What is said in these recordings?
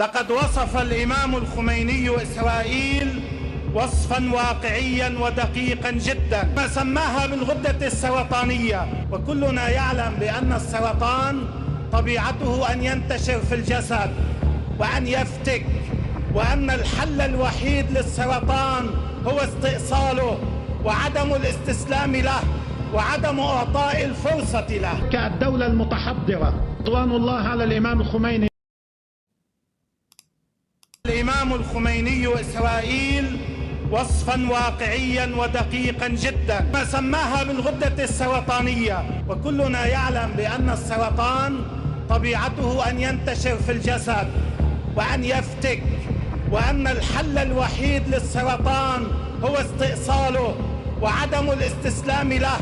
لقد وصف الإمام الخميني إسرائيل وصفا واقعيا ودقيقا جدا، ما سماها بالغدة السرطانية. وكلنا يعلم بأن السرطان طبيعته أن ينتشر في الجسد وأن يفتك، وأن الحل الوحيد للسرطان هو استئصاله وعدم الاستسلام له وعدم إعطاء الفرصة له. كالدولة المتحضرة رضوان الله على الإمام الخميني. الإمام الخميني إسرائيل وصفا واقعيا ودقيقا جدا، ما سماها بالغدة السرطانية. وكلنا يعلم بأن السرطان طبيعته أن ينتشر في الجسد وأن يفتك، وأن الحل الوحيد للسرطان هو استئصاله وعدم الاستسلام له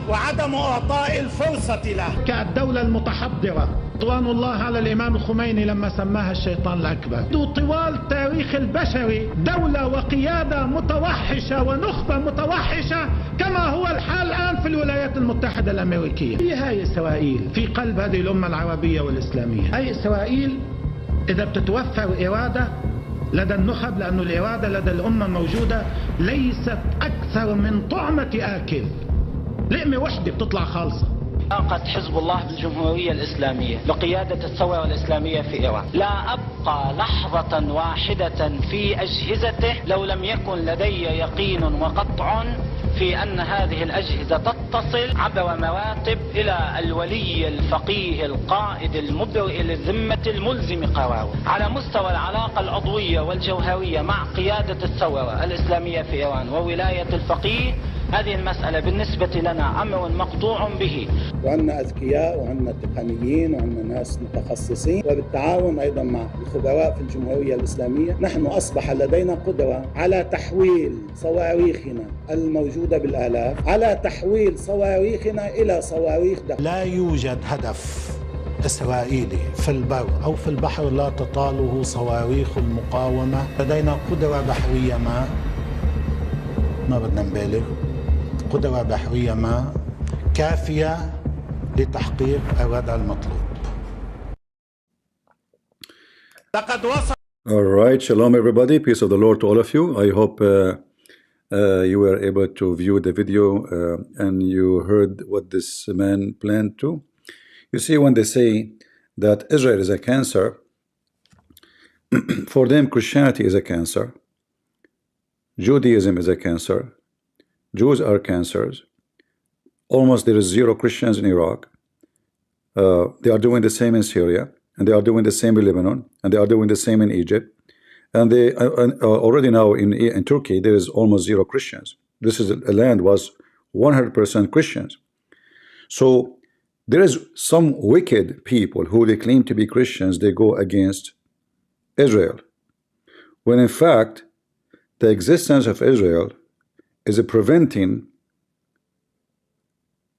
وعدم إعطاء الفرصة له. كالدولة المتحضرة رضوان الله على الإمام الخميني لما سماها الشيطان الأكبر. طوال تاريخ البشري دولة وقيادة متوحشة ونخبة متوحشة كما هو الحال الآن في الولايات المتحدة الأمريكية. هي إسرائيل في قلب هذه الأمة العربية والإسلامية. هي إسرائيل إذا بتتوفر إرادة لدى النخب، لأن الإرادة لدى الأمة موجودة، ليست أكثر من طعمة آكل، لقمة وحدة بتطلع خالصة. علاقة حزب الله بالجمهورية الإسلامية بقيادة الثورة الإسلامية في إيران، لا أبقى لحظة واحدة في أجهزته لو لم يكن لدي يقين وقطع في أن هذه الأجهزة تتصل عبر مراتب إلى الولي الفقيه القائد المبرئ للذمة الملزم قراره. على مستوى العلاقة العضوية والجوهرية مع قيادة الثورة الإسلامية في إيران وولاية الفقيه، هذه المسألة بالنسبة لنا أمر مقطوع به. وعندنا أذكياء وعندنا تقنيين وعندنا ناس متخصصين، وبالتعاون أيضا مع الخبراء في الجمهورية الإسلامية نحن أصبح لدينا قدرة على تحويل صواريخنا الموجودة بالآلاف، على تحويل صواريخنا إلى صواريخ دقيقة. لا يوجد هدف إسرائيلي في البر أو في البحر لا تطاله صواريخ المقاومة. لدينا قدرة بحرية ما بدنا نبالغ، قدرة بحرية كافية لتحقيق الردع المطلوب. All right, shalom everybody, peace of the Lord to all of you. I hope you were able to view the video and you heard what this man planned to. You see, when they say that Israel is a cancer, for them Christianity is a cancer, Judaism is a cancer, Jews are cancers. Almost there is zero Christians in Iraq. They are doing the same in Syria, and they are doing the same in Lebanon, and they are doing the same in Egypt, and they already now in Turkey there is almost zero Christians. This is a land was 100% Christians. So there is some wicked people who they claim to be Christians. They go against Israel, when in fact the existence of Israel is preventing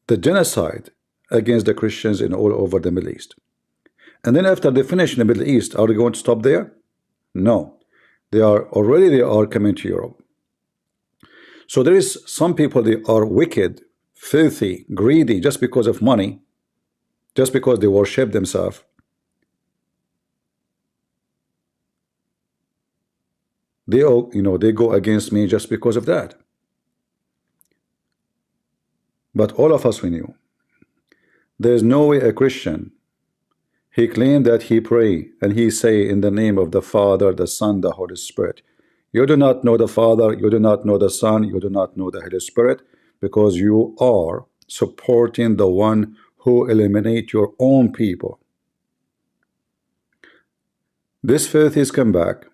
the genocide against the Christians in all over the Middle East. And then after they finish in the Middle East, are they going to stop there? No. They are coming to Europe. So there is some people, they are wicked, filthy, greedy, just because of money, just because they worship themselves. They go against me just because of that. But all of us, we knew there is no way a Christian, he claimed that he pray and he say in the name of the Father, the Son, the Holy Spirit. You do not know the Father, you do not know the Son, you do not know the Holy Spirit, because you are supporting the one who eliminate your own people. This faith is come back.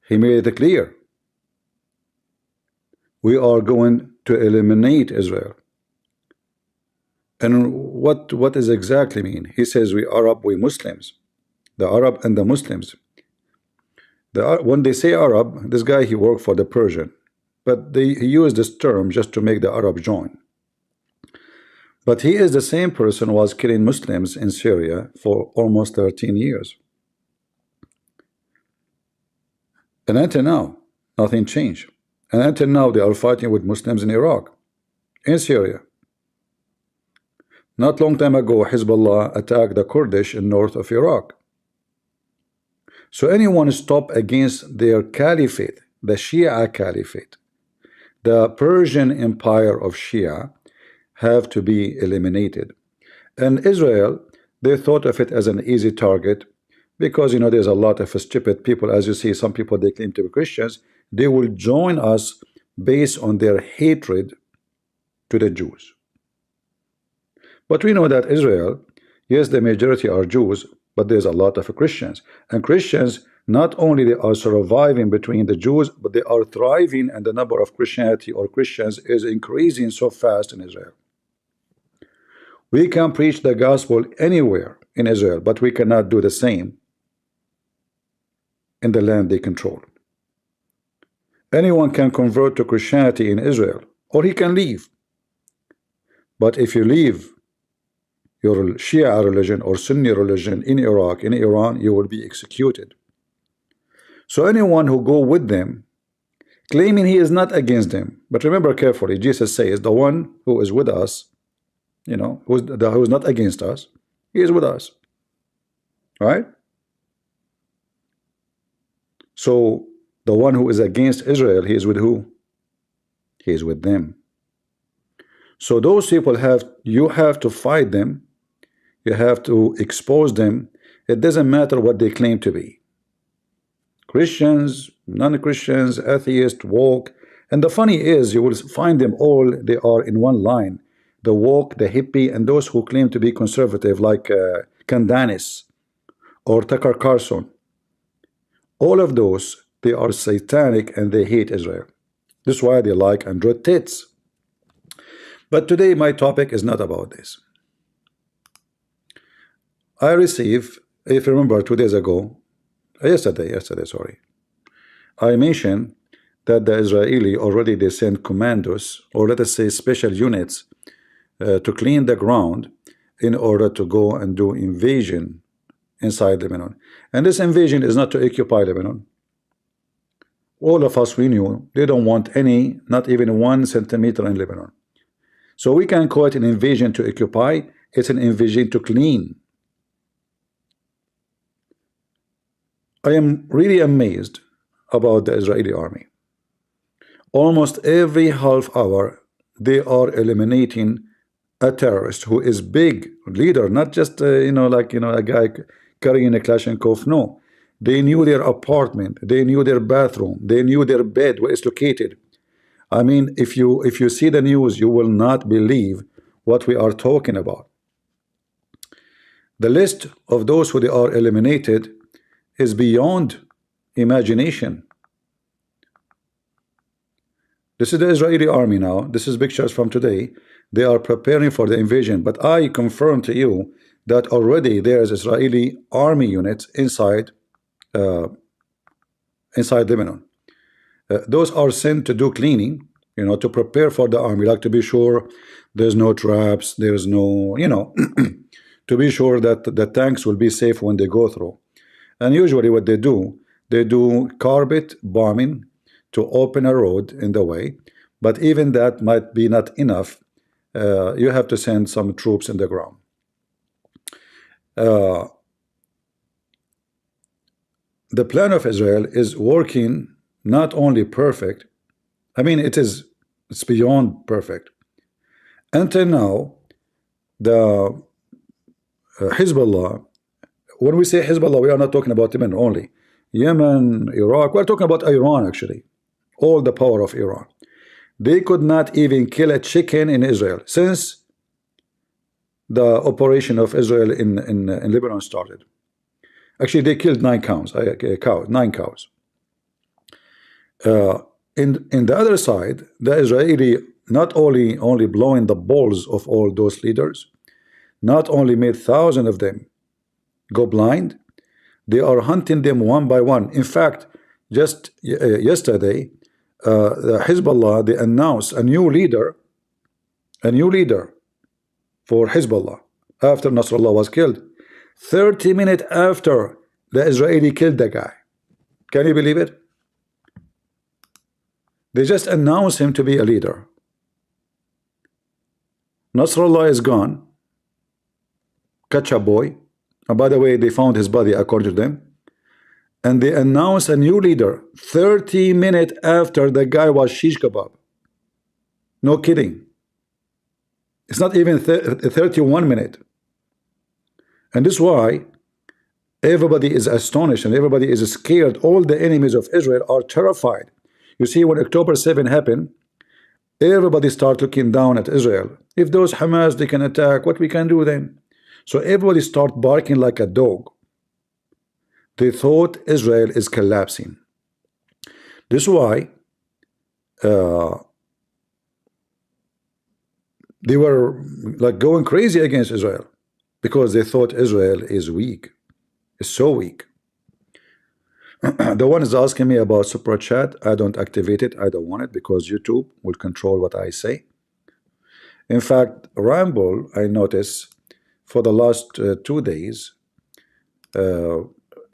He made it clear. We are going to eliminate Israel. And what does exactly mean? He says we Arab, we Muslims. The Arab and the Muslims. When they say Arab, this guy, he worked for the Persian. But he used this term just to make the Arab join. But he is the same person who was killing Muslims in Syria for almost 13 years. And until now, nothing changed. And until now, they are fighting with Muslims in Iraq, in Syria. Not long time ago, Hezbollah attacked the Kurdish in north of Iraq. So anyone stop against their caliphate, the Shia caliphate, the Persian empire of Shia, have to be eliminated. And Israel, they thought of it as an easy target because, you know, there's a lot of stupid people. As you see, some people, they claim to be Christians. They will join us based on their hatred to the Jews. But we know that Israel, yes, the majority are Jews, but there's a lot of Christians. And Christians, not only they are surviving between the Jews, but they are thriving, and the number of Christianity or Christians is increasing so fast in Israel. We can preach the gospel anywhere in Israel, but we cannot do the same in the land they control. Anyone can convert to Christianity in Israel, or he can leave. But if you leave your Shia religion or Sunni religion in Iraq, in Iran, you will be executed. So anyone who go with them, claiming he is not against them, but remember carefully, Jesus says, the one who is with us, you know, who is not against us, he is with us. Right? So the one who is against Israel, he is with who? He is with them. So those people you have to fight them. You have to expose them. It doesn't matter what they claim to be. Christians, non-Christians, atheists, woke. And the funny is, you will find them all, they are in one line. The woke, the hippie, and those who claim to be conservative, like Candanis or Tucker Carlson. All of those, they are satanic and they hate Israel. This is why they like Android tits. But today my topic is not about this. I received, if you remember 2 days ago, yesterday, sorry, I mentioned that the Israeli already they sent commandos, or let us say special units, to clean the ground in order to go and do invasion inside Lebanon. And this invasion is not to occupy Lebanon. All of us, we knew they don't want any, not even 1 centimeter in Lebanon. So we can call it an invasion to occupy. It's an invasion to clean. I am really amazed about the Israeli army. Almost every half hour, they are eliminating a terrorist who is big leader, not just you know, like, you know, a guy carrying a Kalashnikov. No, they knew their apartment, they knew their bathroom, they knew their bed where it's located. I mean, if you see the news, you will not believe what we are talking about. The list of those who they are eliminated is beyond imagination. This is the Israeli army now. This is pictures from today. They are preparing for the invasion. But I confirm to you that already there is Israeli army units inside Lebanon. Those are sent to do cleaning, you know, to prepare for the army, like to be sure there's no traps, there's no, you know, to be sure that the tanks will be safe when they go through. And usually what they do carpet bombing to open a road in the way. But even that might be not enough. You have to send some troops in the ground. The plan of Israel is working not only perfect, I mean it's beyond perfect. Until now, the Hezbollah, when we say Hezbollah, we are not talking about Yemen only. Yemen, Iraq, we're talking about Iran actually. All the power of Iran. They could not even kill a chicken in Israel since the operation of Israel in Lebanon started. Actually, they killed 9 cows. 9 cows. In the other side, the Israeli not only blowing the balls of all those leaders, not only made thousands of them go blind, they are hunting them one by one. In fact, just yesterday, the Hezbollah, they announced a new leader for Hezbollah after Nasrallah was killed. 30 minutes after the Israeli killed the guy. Can you believe it? They just announced him to be a leader. Nasrallah is gone. Catch a boy. And by the way, they found his body according to them. and they announced a new leader 30 minutes after the guy was shish kebab. No kidding. It's not even 31 minutes. And this is why everybody is astonished and everybody is scared. All the enemies of Israel are terrified. You see, when October 7 happened, everybody started looking down at Israel. If those Hamas, they can attack, what we can do then? So everybody started barking like a dog. They thought Israel is collapsing. This is why they were like going crazy against Israel, because they thought Israel is weak. It's so weak. The one is asking me about super chat. I don't activate it. I don't want it because YouTube will control what I say. In fact, Ramble, I notice for the last 2 days,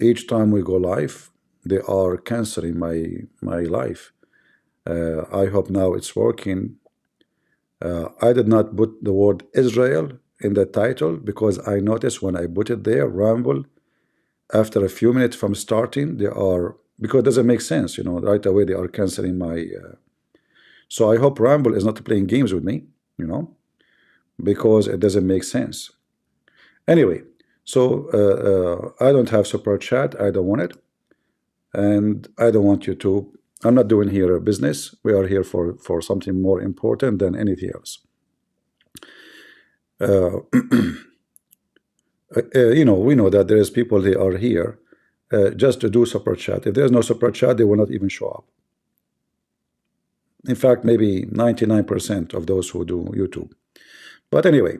each time we go live, they are canceling my live. I hope now it's working. I did not put the word Israel in the title because I noticed when I put it there, Ramble, after a few minutes from starting, they are, because it doesn't make sense, you know, right away they are canceling my, so I hope Ramble is not playing games with me, you know, because it doesn't make sense. Anyway, so I don't have super chat, I don't want it, and I don't want you to, I'm not doing here a business, we are here for something more important than anything else. You know, we know that there is people they are here just to do super chat. If there's no super chat, they will not even show up. In fact, maybe 99% of those who do YouTube. But anyway,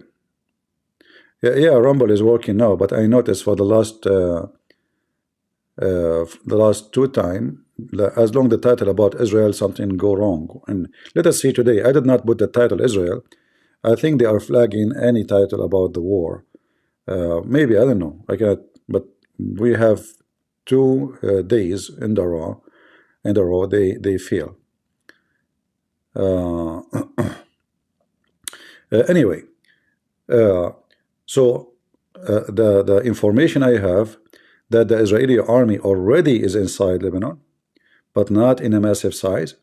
yeah, Rumble is working now. But I noticed for the last 2 times, as long the title about Israel, something go wrong. And let us see today. I did not put the title Israel. I think they are flagging any title about the war. Maybe, I don't know, I cannot, but we have 2 days in the row they fail. Anyway, so the information I have that the Israeli army already is inside Lebanon, but not in a massive size,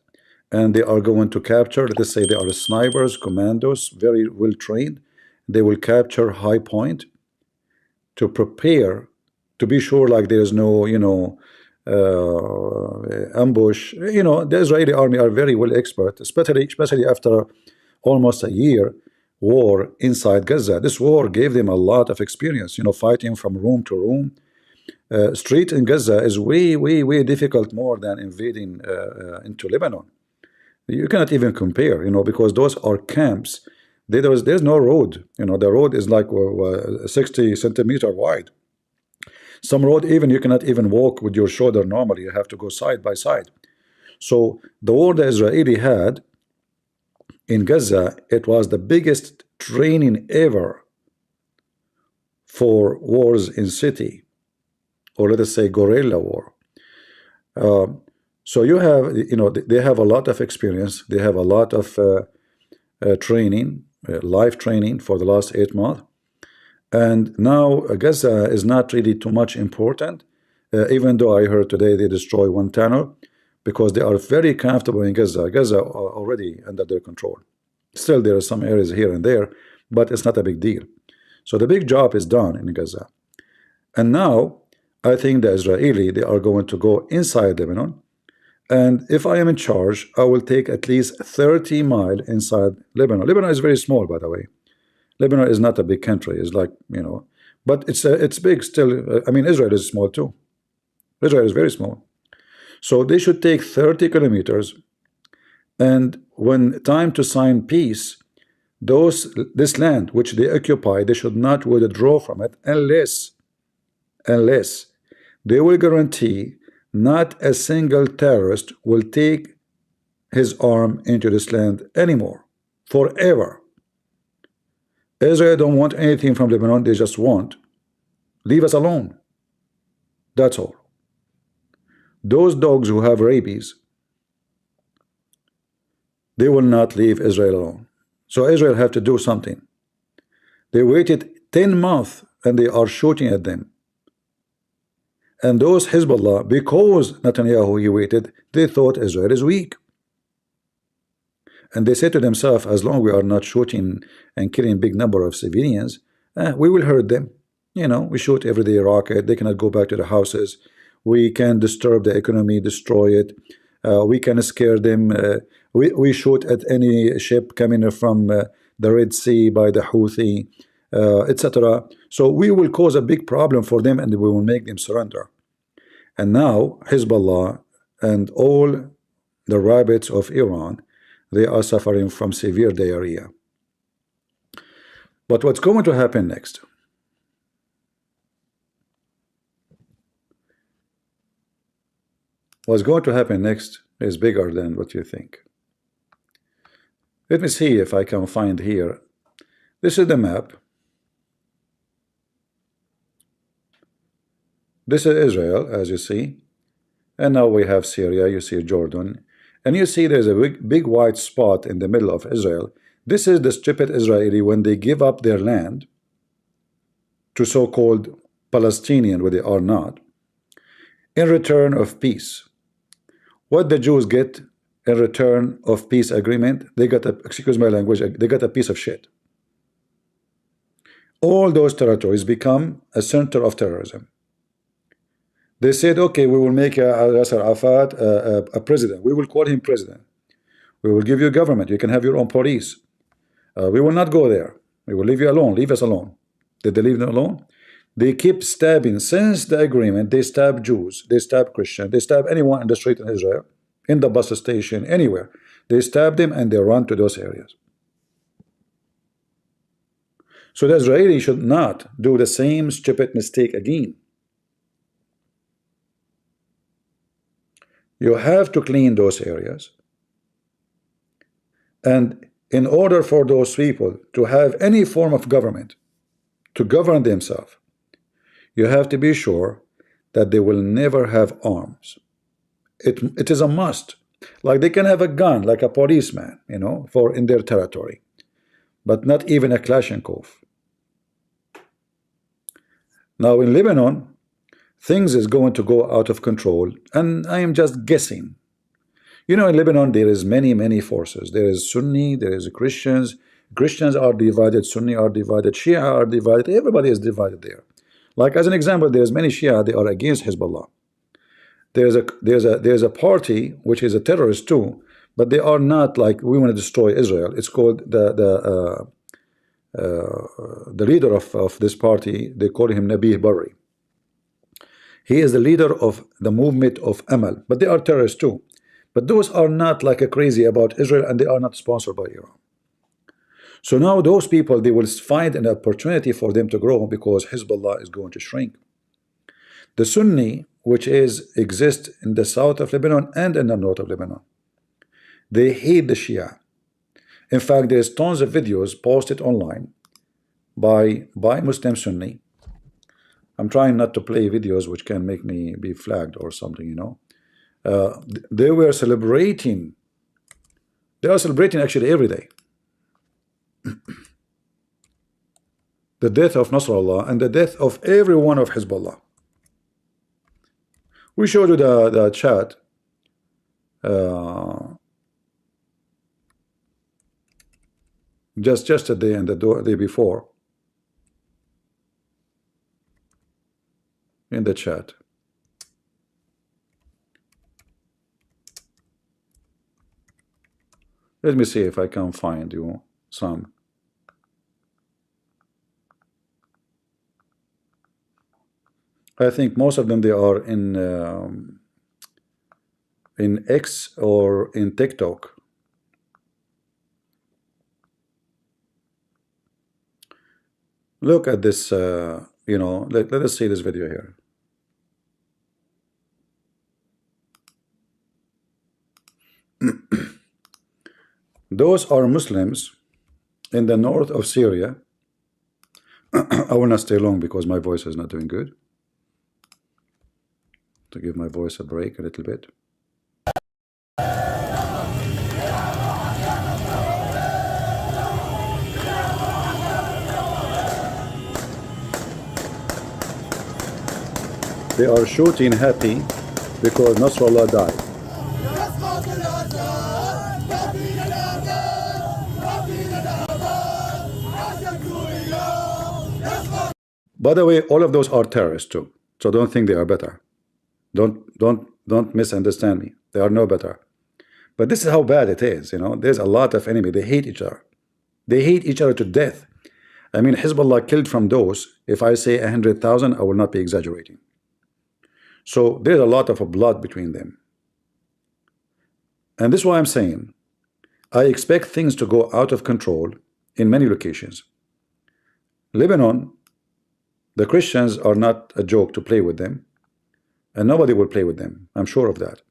and they are going to capture, let's say they are snipers, commandos, very well trained. They will capture high point to prepare, to be sure like there is no, you know, ambush. You know, the Israeli army are very well expert, especially after almost a year war inside Gaza. This war gave them a lot of experience, you know, fighting from room to room. Street in Gaza is way difficult more than invading into Lebanon. You cannot even compare, you know, because those are camps. There's no road, you know, the road is like 60 centimeters wide. Some road even you cannot even walk with your shoulder normally, you have to go side by side. So the war the Israeli had in Gaza, it was the biggest training ever for wars in city, or let us say guerrilla war. So you have, you know, they have a lot of experience, they have a lot of training, live training for the last 8 months. And now Gaza is not really too much important, even though I heard today they destroy 1 tunnel, because they are very comfortable in Gaza. Gaza are already under their control. Still, there are some areas here and there, but it's not a big deal. So the big job is done in Gaza. And now, I think the Israeli, they are going to go inside Lebanon. And if I am in charge, I will take at least 30 miles inside Lebanon. Lebanon is very small, by the way. Lebanon is not a big country. It's like, you know, but it's big still. I mean, Israel is small too. Israel is very small. So they should take 30 kilometers. And when time to sign peace, this land which they occupy, they should not withdraw from it unless they will guarantee not a single terrorist will take his arm into this land anymore, forever. Israel don't want anything from Lebanon, they just want, leave us alone. That's all. Those dogs who have rabies, they will not leave Israel alone. So Israel have to do something. They waited 10 months and they are shooting at them. And those Hezbollah, because Netanyahu, he waited, they thought Israel is weak. And they said to themselves, as long as we are not shooting and killing big number of civilians, we will hurt them. You know, we shoot every day rocket. They cannot go back to their houses. We can disturb the economy, destroy it. We can scare them. We shoot at any ship coming from the Red Sea by the Houthi, etc. So we will cause a big problem for them, and we will make them surrender. And now Hezbollah and all the rabbits of Iran, they are suffering from severe diarrhea. But what's going to happen next? What's going to happen next is bigger than what you think. Let me see if I can find here. This is the map. This is Israel, as you see. And now we have Syria, you see Jordan. And you see there's a big white spot in the middle of Israel. This is the stupid Israeli when they give up their land to so-called Palestinian, where they are not, in return of peace. What the Jews get in return of peace agreement, they got a, excuse my language, they got a piece of shit. All those territories become a center of terrorism. They said, okay, we will make Yasser Arafat a president. We will call him president. We will give you government. You can have your own police. We will not go there. We will leave you alone. Leave us alone. Did they leave them alone? They keep stabbing. Since the agreement, they stab Jews. They stab Christians. They stab anyone in the street in Israel, in the bus station, anywhere. They stab them and they run to those areas. So the Israeli should not do the same stupid mistake again. You have to clean those areas. And in order for those people to have any form of government, to govern themselves, you have to be sure that they will never have arms. It is a must. Like they can have a gun, like a policeman, you know, for in their territory, but not even a Kalashnikov. Now in Lebanon, things is going to go out of control, and I am just guessing. You know, in Lebanon there is many forces. There is Sunni, there is Christians. Christians are divided, Sunni are divided, Shia are divided. Everybody is divided there. Like as an example, there's many Shia, they are against Hezbollah. There's a party which is a terrorist too, but they are not like we want to destroy Israel. It's called the leader of this party. They call him Nabih Berri. He is the leader of the movement of Amal, but they are terrorists too. But those are not like a crazy about Israel, and they are not sponsored by Iran. So now those people, they will find an opportunity for them to grow because Hezbollah is going to shrink. The Sunni, which exist in the south of Lebanon and in the north of Lebanon, they hate the Shia. In fact, there's tons of videos posted online by Muslim Sunni. I'm trying not to play videos which can make me be flagged or something, you know. They were celebrating. They are celebrating actually every day the death of Nasrallah and the death of every one of Hezbollah. We showed you the chat. Just a day and the day before in the chat. Let me see if I can find you some. I think most of them, they are in X or in TikTok. Look at this, you know, let us see this video here. Those are Muslims in the north of Syria. I will not stay long because my voice is not doing good. To give my voice a break a little bit. They are shooting happy because Nasrallah died. By the way, all of those are terrorists too. So don't think they are better. Don't misunderstand me. They are no better. But this is how bad it is. You know, there's a lot of enemy. They hate each other. They hate each other to death. I mean, Hezbollah killed from those. If I say 100,000, I will not be exaggerating. So there's a lot of blood between them. And this is why I'm saying I expect things to go out of control in many locations. Lebanon, the Christians are not a joke to play with them, and nobody will play with them. I'm sure of that.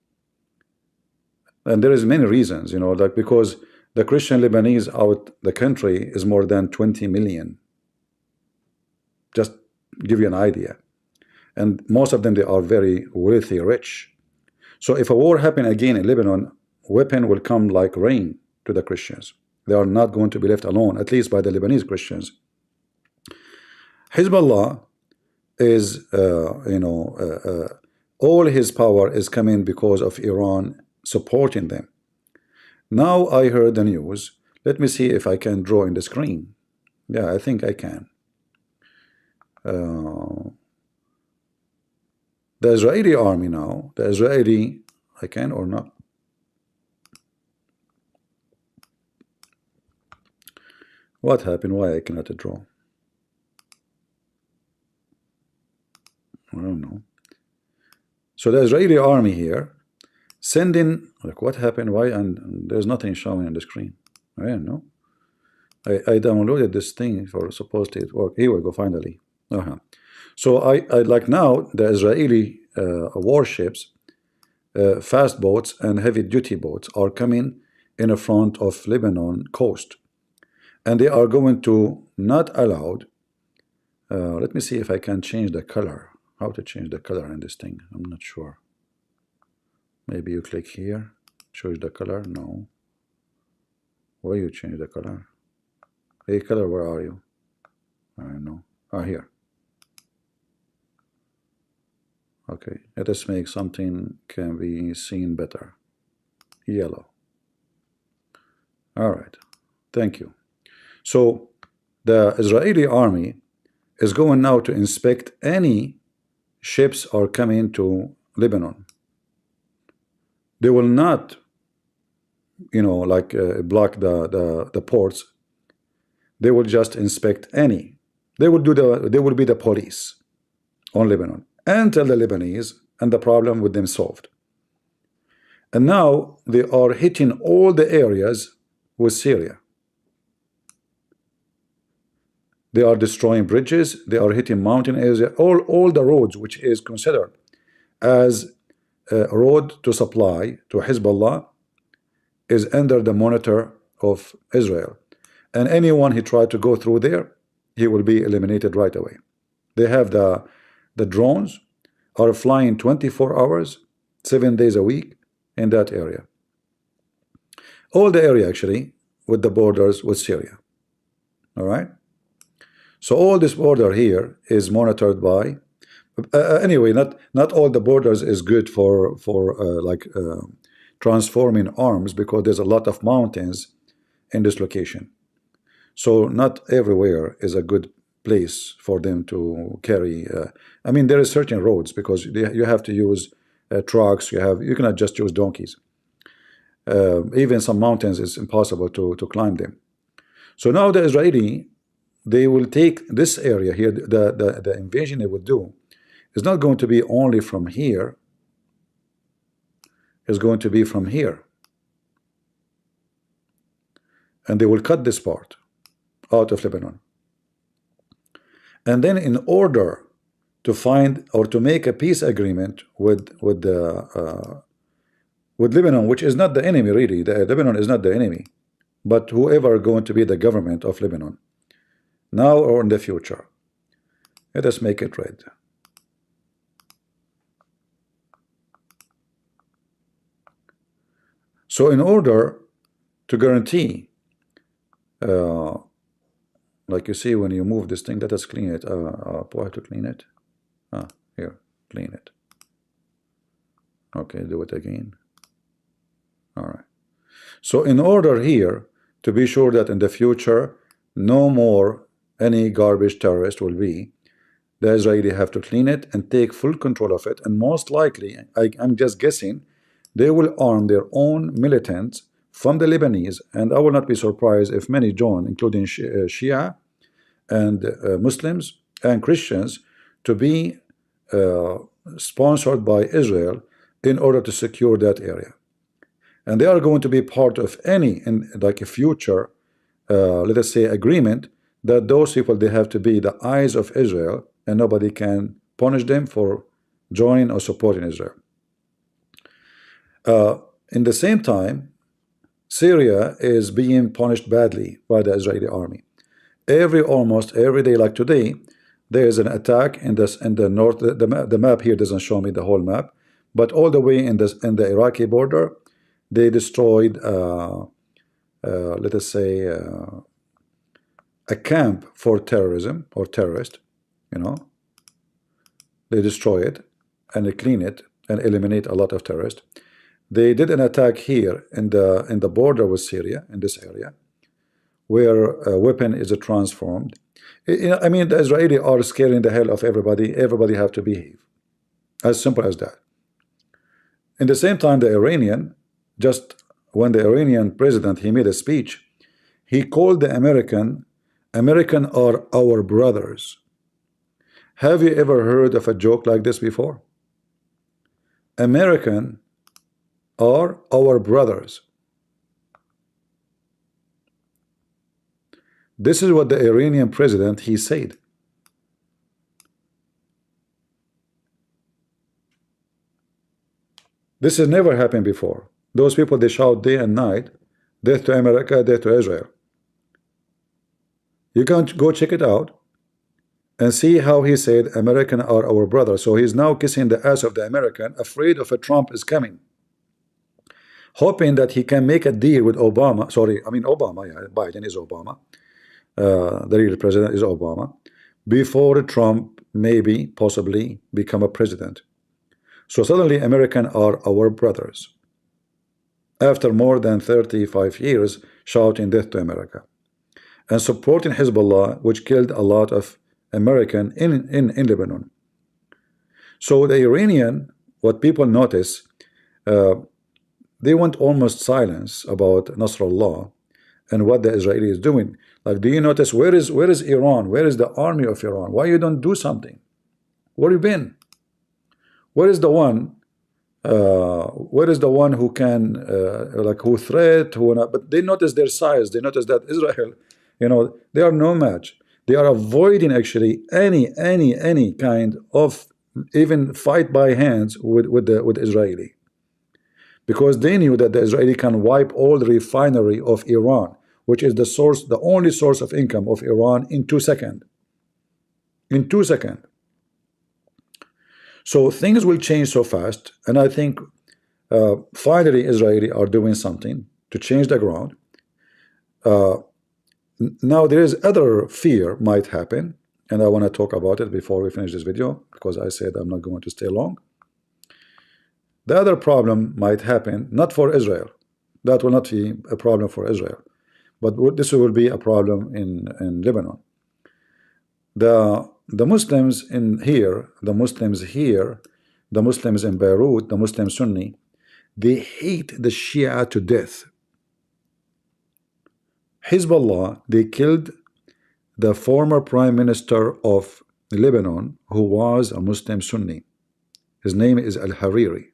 And there is many reasons, you know, like because the Christian Lebanese out the country is more than 20 million. Just give you an idea. And most of them, they are very wealthy, rich. So if a war happen again in Lebanon, weapon will come like rain to the Christians. They are not going to be left alone, at least by the Lebanese Christians. Hezbollah is, all his power is coming because of Iran supporting them. Now I heard the news. Let me see if I can draw in the screen. Yeah, I think I can. The Israeli army now, I can or not? What happened? Why I cannot draw? I don't know. So the Israeli army here sending, like, what happened? Why? And there's nothing showing on the screen. I don't know. I downloaded this thing for supposed to work. Here we go, finally. So I like now the Israeli warships, fast boats and heavy duty boats are coming in front of Lebanon coast, and they are going to not allowed. Let me see if I can change the color. How to change the color in this thing? I'm not sure. Maybe you click here, change the color. No. Where you change the color? Hey, color, where are you? I don't know. Here. Okay, let us make something can be seen better. Yellow. All right, thank you. So the Israeli army is going now to inspect any ships are coming to Lebanon. They will not, block the ports. They will just inspect any. They will be the police on Lebanon until the Lebanese and the problem with them solved. And now they are hitting all the areas with Syria. They are destroying bridges. They are hitting mountain areas. All the roads which is considered as a road to supply to Hezbollah is under the monitor of Israel. And anyone who tried to go through there, he will be eliminated right away. They have the drones are flying 24 hours, 7 days a week in that area. All the area actually with the borders with Syria. All right. So all this border here is monitored by. Anyway, not all the borders is good for transforming arms because there's a lot of mountains in this location. So not everywhere is a good place for them to carry. I mean, there is certain roads because you have to use trucks. You cannot just use donkeys. Even some mountains it's impossible to climb them. So now the Israeli, they will take this area here. The invasion they will do is not going to be only from here. It's going to be from here, and they will cut this part out of Lebanon. And then in order to find or to make a peace agreement with Lebanon, which is not the enemy really, Lebanon is not the enemy, but whoever going to be the government of Lebanon, now or in the future. Let us make it red. So in order to guarantee, like you see when you move this thing, let us clean it. How to clean it? Here. clean it. Okay, do it again. All right. So in order here to be sure that in the future no more any garbage terrorist will be, the Israeli have to clean it and take full control of it, and most likely, I'm just guessing, they will arm their own militants from the Lebanese, and I will not be surprised if many join, including Shia and Muslims and Christians, to be sponsored by Israel in order to secure that area. And they are going to be part of any, like a future, let us say, agreement that those people, they have to be the eyes of Israel, and nobody can punish them for joining or supporting Israel. In the same time, Syria is being punished badly by the Israeli army. Almost every day, like today, there is an attack in the north. The map here doesn't show me the whole map, but all the way in the Iraqi border, they destroyed, let us say, a camp for terrorism or terrorist. They destroy it and they clean it and eliminate a lot of terrorists. They did an attack here in the border with Syria, in this area, where a weapon is transformed. I mean, the Israeli are scaring the hell of everybody. Everybody have to behave. As simple as that. In the same time, the Iranian, just when the Iranian president, he made a speech, he called the American are our brothers. Have you ever heard of a joke like this before? American are our brothers. This is what the Iranian president, he said. This has never happened before. Those people, they shout day and night, death to America, death to Israel. You can go check it out and see how he said American are our brothers. So he's now kissing the ass of the American, afraid of a Trump is coming, hoping that he can make a deal with Obama. Sorry, I mean Obama, yeah, Biden is Obama. The real president is Obama, before Trump maybe, possibly become a president. So suddenly American are our brothers. After more than 35 years shouting death to America and supporting Hezbollah, which killed a lot of American in Lebanon. So the Iranian, what people notice, they want almost silence about Nasrallah and what the Israeli is doing. Like, do you notice where is Iran? Where is the army of Iran? Why you don't do something? Where you been? Where is the one? Where is the one who can like who threat? Who not? But they notice their size. They notice that Israel, they are no match. They are avoiding actually any kind of even fight by hands with Israeli, because they knew that the Israeli can wipe all the refinery of Iran, which is the only source of income of Iran, in 2 seconds. In 2 seconds. So things will change so fast, and I think finally Israeli are doing something to change the ground. Now there is other fear might happen, and I want to talk about it before we finish this video, because I said I'm not going to stay long. The other problem might happen, not for Israel. That will not be a problem for Israel, but this will be a problem in Lebanon. The Muslims here, the Muslims in Beirut, the Muslim Sunni, they hate the Shia to death. Hezbollah, they killed the former prime minister of Lebanon, who was a Muslim Sunni. His name is Al-Hariri.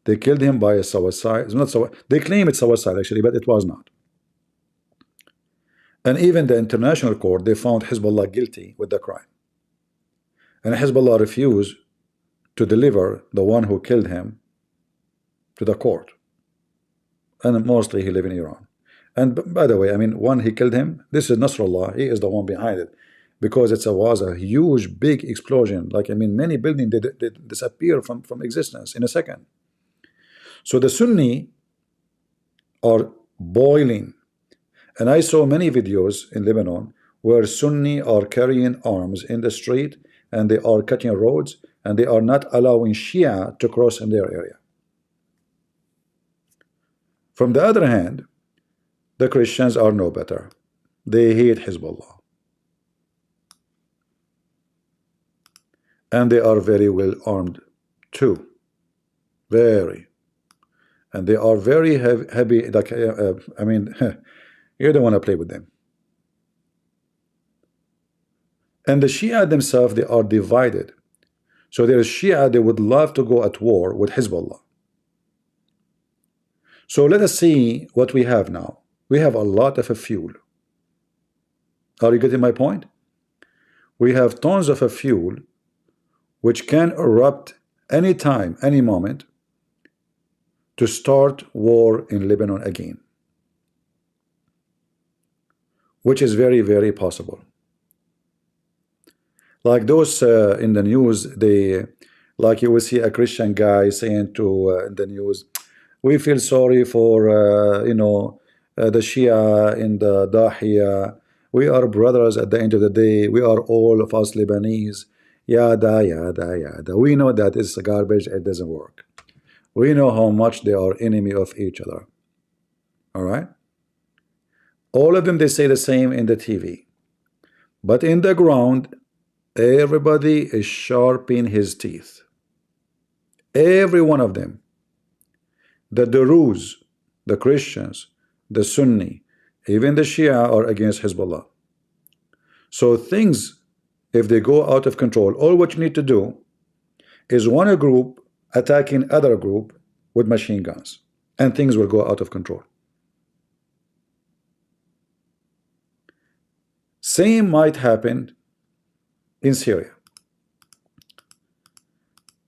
They killed him by a suicide. It's not suicide. They claim it's suicide actually, but it was not. And even the international court, they found Hezbollah guilty with the crime. And Hezbollah refused to deliver the one who killed him to the court. And mostly he lives in Iran. And by the way, I mean, when he killed him, this is Nasrallah. He is the one behind it, because it was a huge, big explosion. Like, I mean, many buildings they disappear from existence in a second. So the Sunni are boiling. And I saw many videos in Lebanon where Sunni are carrying arms in the street, and they are cutting roads, and they are not allowing Shia to cross in their area. From the other hand, the Christians are no better. They hate Hezbollah. And they are very well armed too. Very. And they are very heavy. Like, I mean, you don't want to play with them. And the Shia themselves, they are divided. So there is Shia, they would love to go at war with Hezbollah. So let us see what we have now. We have a lot of fuel. Are you getting my point? We have tons of fuel which can erupt any time, any moment, to start war in Lebanon again, which is very, very possible. Like those in the news, they, like you will see a Christian guy saying to in the news, we feel sorry for the Shia in the Dahiya. We are brothers at the end of the day. We are all of us Lebanese. Yada, yada, yada. We know that it's garbage. It doesn't work. We know how much they are enemy of each other. All right? All of them, they say the same in the TV. But in the ground, everybody is sharpening his teeth. Every one of them. The Druze, the Christians, the Sunni, even the Shia are against Hezbollah. So things, if they go out of control, all what you need to do is one group attacking other group with machine guns, and things will go out of control. Same might happen in Syria.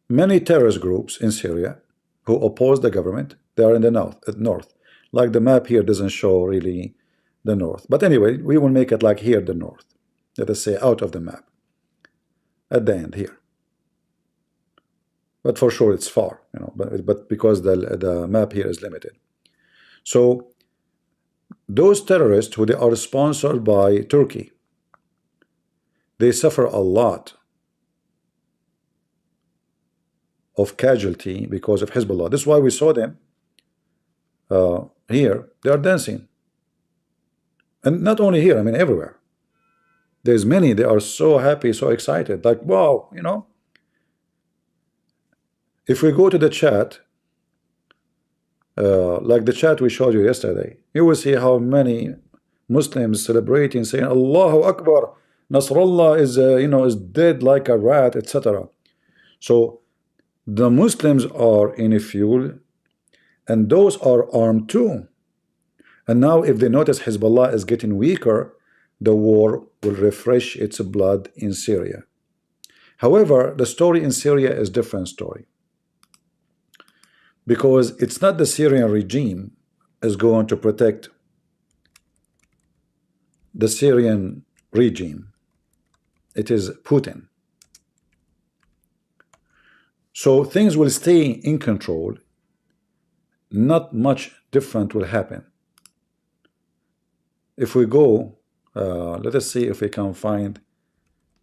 Many terrorist groups in Syria who oppose the government, they are in the north. Like the map here doesn't show really the north. But anyway, we will make it like here the north. Let us say out of the map. At the end here. But for sure it's far, but because the map here is limited. So those terrorists who they are sponsored by Turkey, they suffer a lot of casualty because of Hezbollah. This is why we saw them here. They are dancing. And not only here, I mean everywhere. There's many, they are so happy, so excited, like, wow, If we go to the chat, like the chat we showed you yesterday, you will see how many Muslims celebrating, saying, Allahu Akbar, Nasrallah is, is dead like a rat, etc. So the Muslims are in fuel, and those are armed too. And now if they notice Hezbollah is getting weaker, the war will refresh its blood in Syria. However, the story in Syria is a different story. Because it's not the Syrian regime is going to protect the Syrian regime. It is Putin. So things will stay in control. Not much different will happen. If we go, let us see if we can find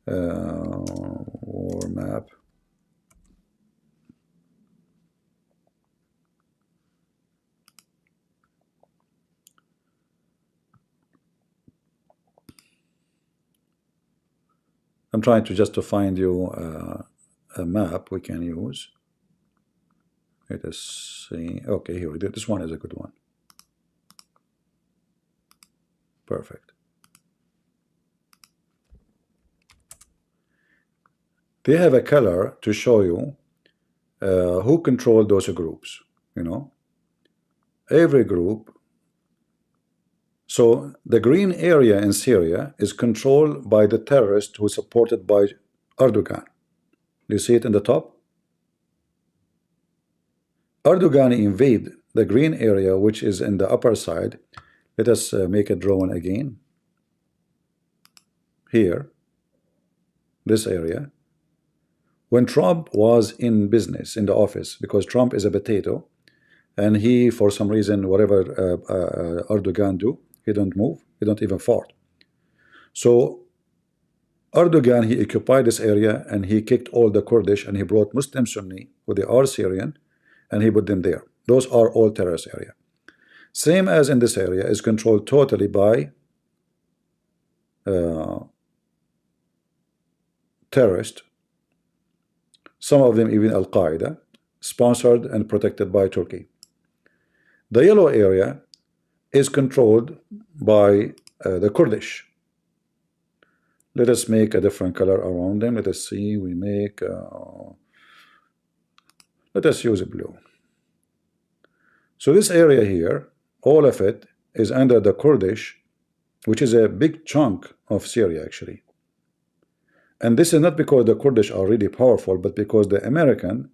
war map. I'm trying to find you a map we can use. Let us see. Okay, here we go. This one is a good one. Perfect. They have a color to show you who control those groups. Every group. So the green area in Syria is controlled by the terrorists who are supported by Erdogan. You see it in the top? Erdogan invade the green area, which is in the upper side. Let us make it drawn again. Here, this area. When Trump was in business, in the office, because Trump is a potato, and he, for some reason, whatever Erdogan do, he don't move, he don't even fart. So Erdogan, he occupied this area and he kicked all the Kurdish and he brought Muslim Sunni, who they are Syrian, and he put them there. Those are all terrorist area. Same as in this area is controlled totally by terrorists. Some of them even Al-Qaeda, sponsored and protected by Turkey. The yellow area is controlled by the Kurdish. Let us make a different color around them. Let us see, we make, let us use a blue. So this area here, all of it is under the Kurdish, which is a big chunk of Syria actually. And this is not because the Kurdish are really powerful, but because the American,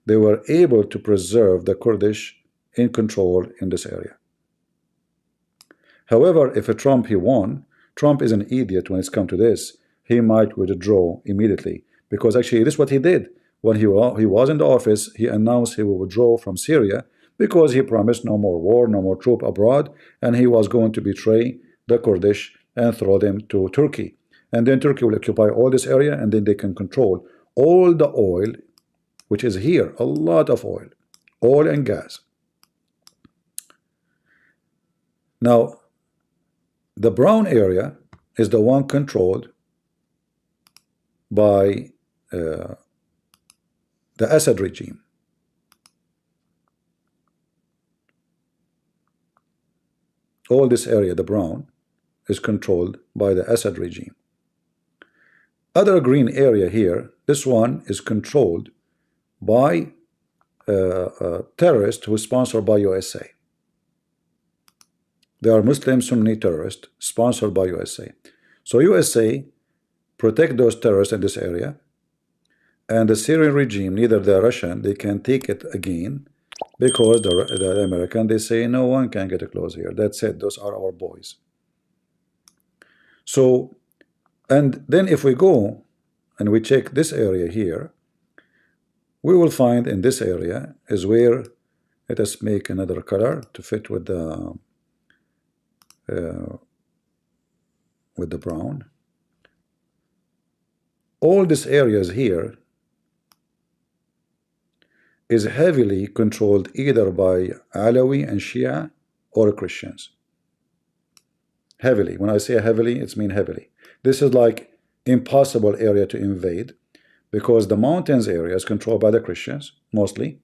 they were able to preserve the Kurdish in control in this area. However, if a Trump he won, Trump is an idiot when it's come to this. He might withdraw immediately, because actually this is what he did. When he was in the office, he announced he will withdraw from Syria because he promised no more war, no more troop abroad, and he was going to betray the Kurdish and throw them to Turkey. And then Turkey will occupy all this area, and then they can control all the oil, which is here, a lot of oil and gas. Now, the brown area is the one controlled by the Assad regime. All this area, the brown, is controlled by the Assad regime. Other green area here, this one is controlled by terrorists who are sponsored by USA. They are Muslim Sunni terrorists sponsored by USA. So USA protect those terrorists in this area, and the Syrian regime, neither the Russian, they can take it again, because the American, they say no one can get close here. That's it. Those are our boys. So, and then if we go and we check this area here, we will find in this area is where, let us make another color to fit with the brown. All these areas here is heavily controlled either by Alawi and Shia or Christians. Heavily. When I say heavily, it's mean heavily. This is like impossible area to invade, because the mountains area is controlled by the Christians mostly,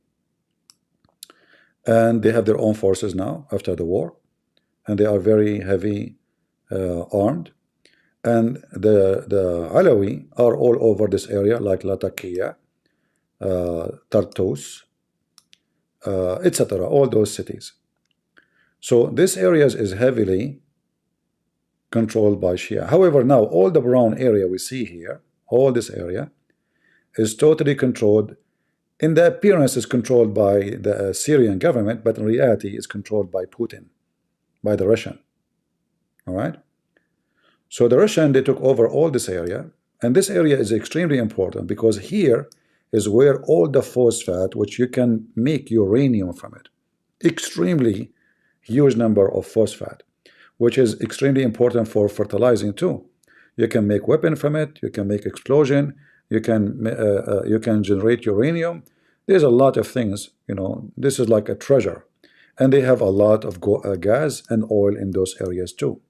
and they have their own forces now after the war, and they are very heavy armed. And the Alawi are all over this area, like Latakia, Tartus, etc., all those cities. So this area is heavily controlled by Shia. However, now all the brown area we see here, all this area is totally controlled. In the appearance is controlled by the Syrian government, but in reality is controlled by Putin, by the Russian. All right. So the Russian, they took over all this area, and this area is extremely important because here is where all the phosphate, which you can make uranium from it, extremely huge number of phosphate, which is extremely important for fertilizing too. You can make weapon from it, you can make explosion, you can generate uranium. There's a lot of things, you know. This is like a treasure, and they have a lot of gas and oil in those areas too.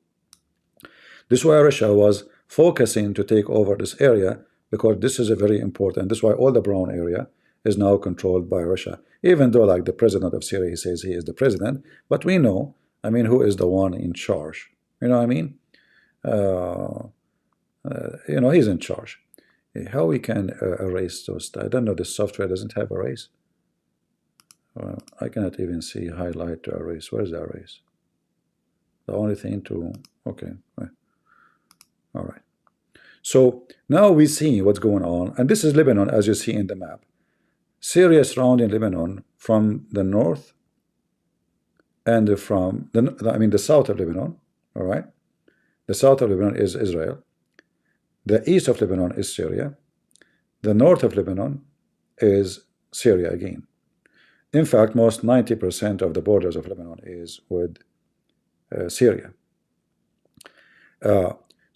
This is why Russia was focusing to take over this area, because this is a very important. This is why all the brown area is now controlled by Russia, even though like the president of Syria, he says he is the president, but we know, I mean, who is the one in charge? You know what I mean? You know, he's in charge. How we can erase those? I don't know. The software doesn't have erase. I cannot even see highlight to erase. Where's the erase? The only thing to, okay. All right. So now we see what's going on, and this is Lebanon, as you see in the map. Syria surrounding Lebanon from the north and from the south of Lebanon. All right. The south of Lebanon is Israel. The east of Lebanon is Syria. The north of Lebanon is Syria again. In fact, most 90% of the borders of Lebanon is with Syria.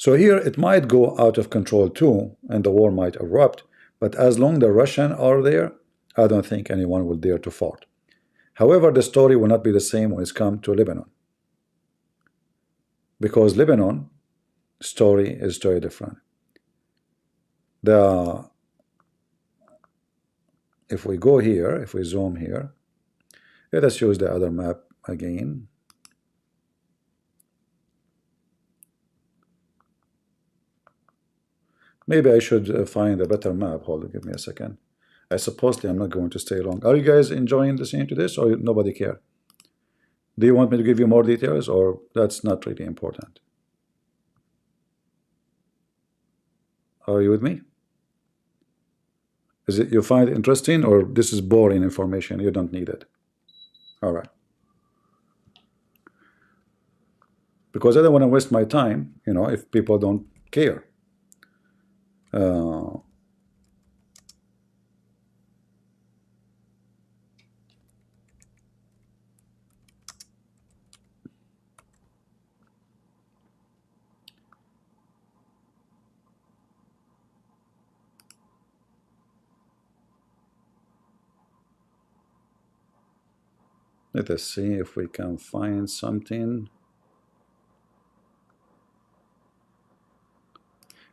So here it might go out of control too, and the war might erupt. But as long the Russians are there, I don't think anyone will dare to fight. However, the story will not be the same when it's come to Lebanon, because Lebanon story is very different. If we go here, if we zoom here, let us use the other map again. Maybe I should find a better map. Hold on, give me a second. I supposedly I'm not going to stay long. Are you guys enjoying listening to this, or nobody care? Do you want me to give you more details, or that's not really important? Are you with me? Is it you find it interesting, or this is boring information? You don't need it. All right. Because I don't want to waste my time, you know, if people don't care. Let us see if we can find something.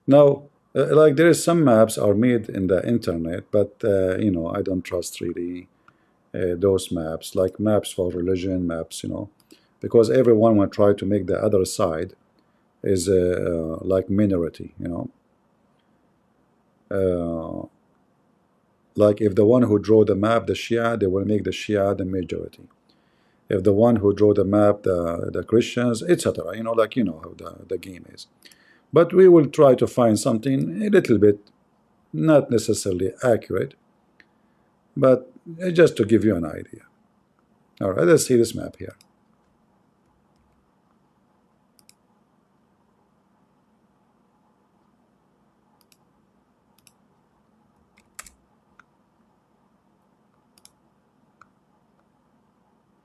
Now, like there is some maps are made in the internet, but you know, I don't trust really those maps, like maps for religion maps, you know, because everyone will try to make the other side is like minority, you know. Like if the one who draw the map, the Shia, they will make the Shia the majority. If the one who draw the map, the Christians, etc. You know, like you know how the game is. But we will try to find something a little bit, not necessarily accurate, but just to give you an idea. All right, let's see this map here.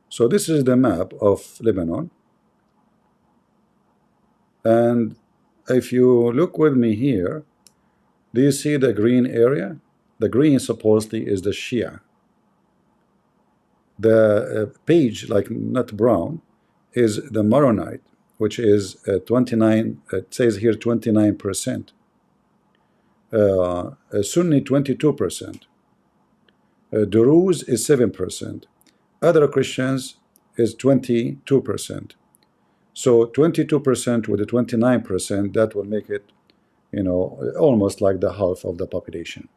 So this is the map of Lebanon. And if you look with me here, do you see the green area? The green supposedly is the Shia. The page, like not brown, is the Maronite, which is 29, it says here 29%. Sunni 22%. Druze is 7%. Other Christians is 22%. So 22% with the 29%, that will make it, you know, almost like the half of the population.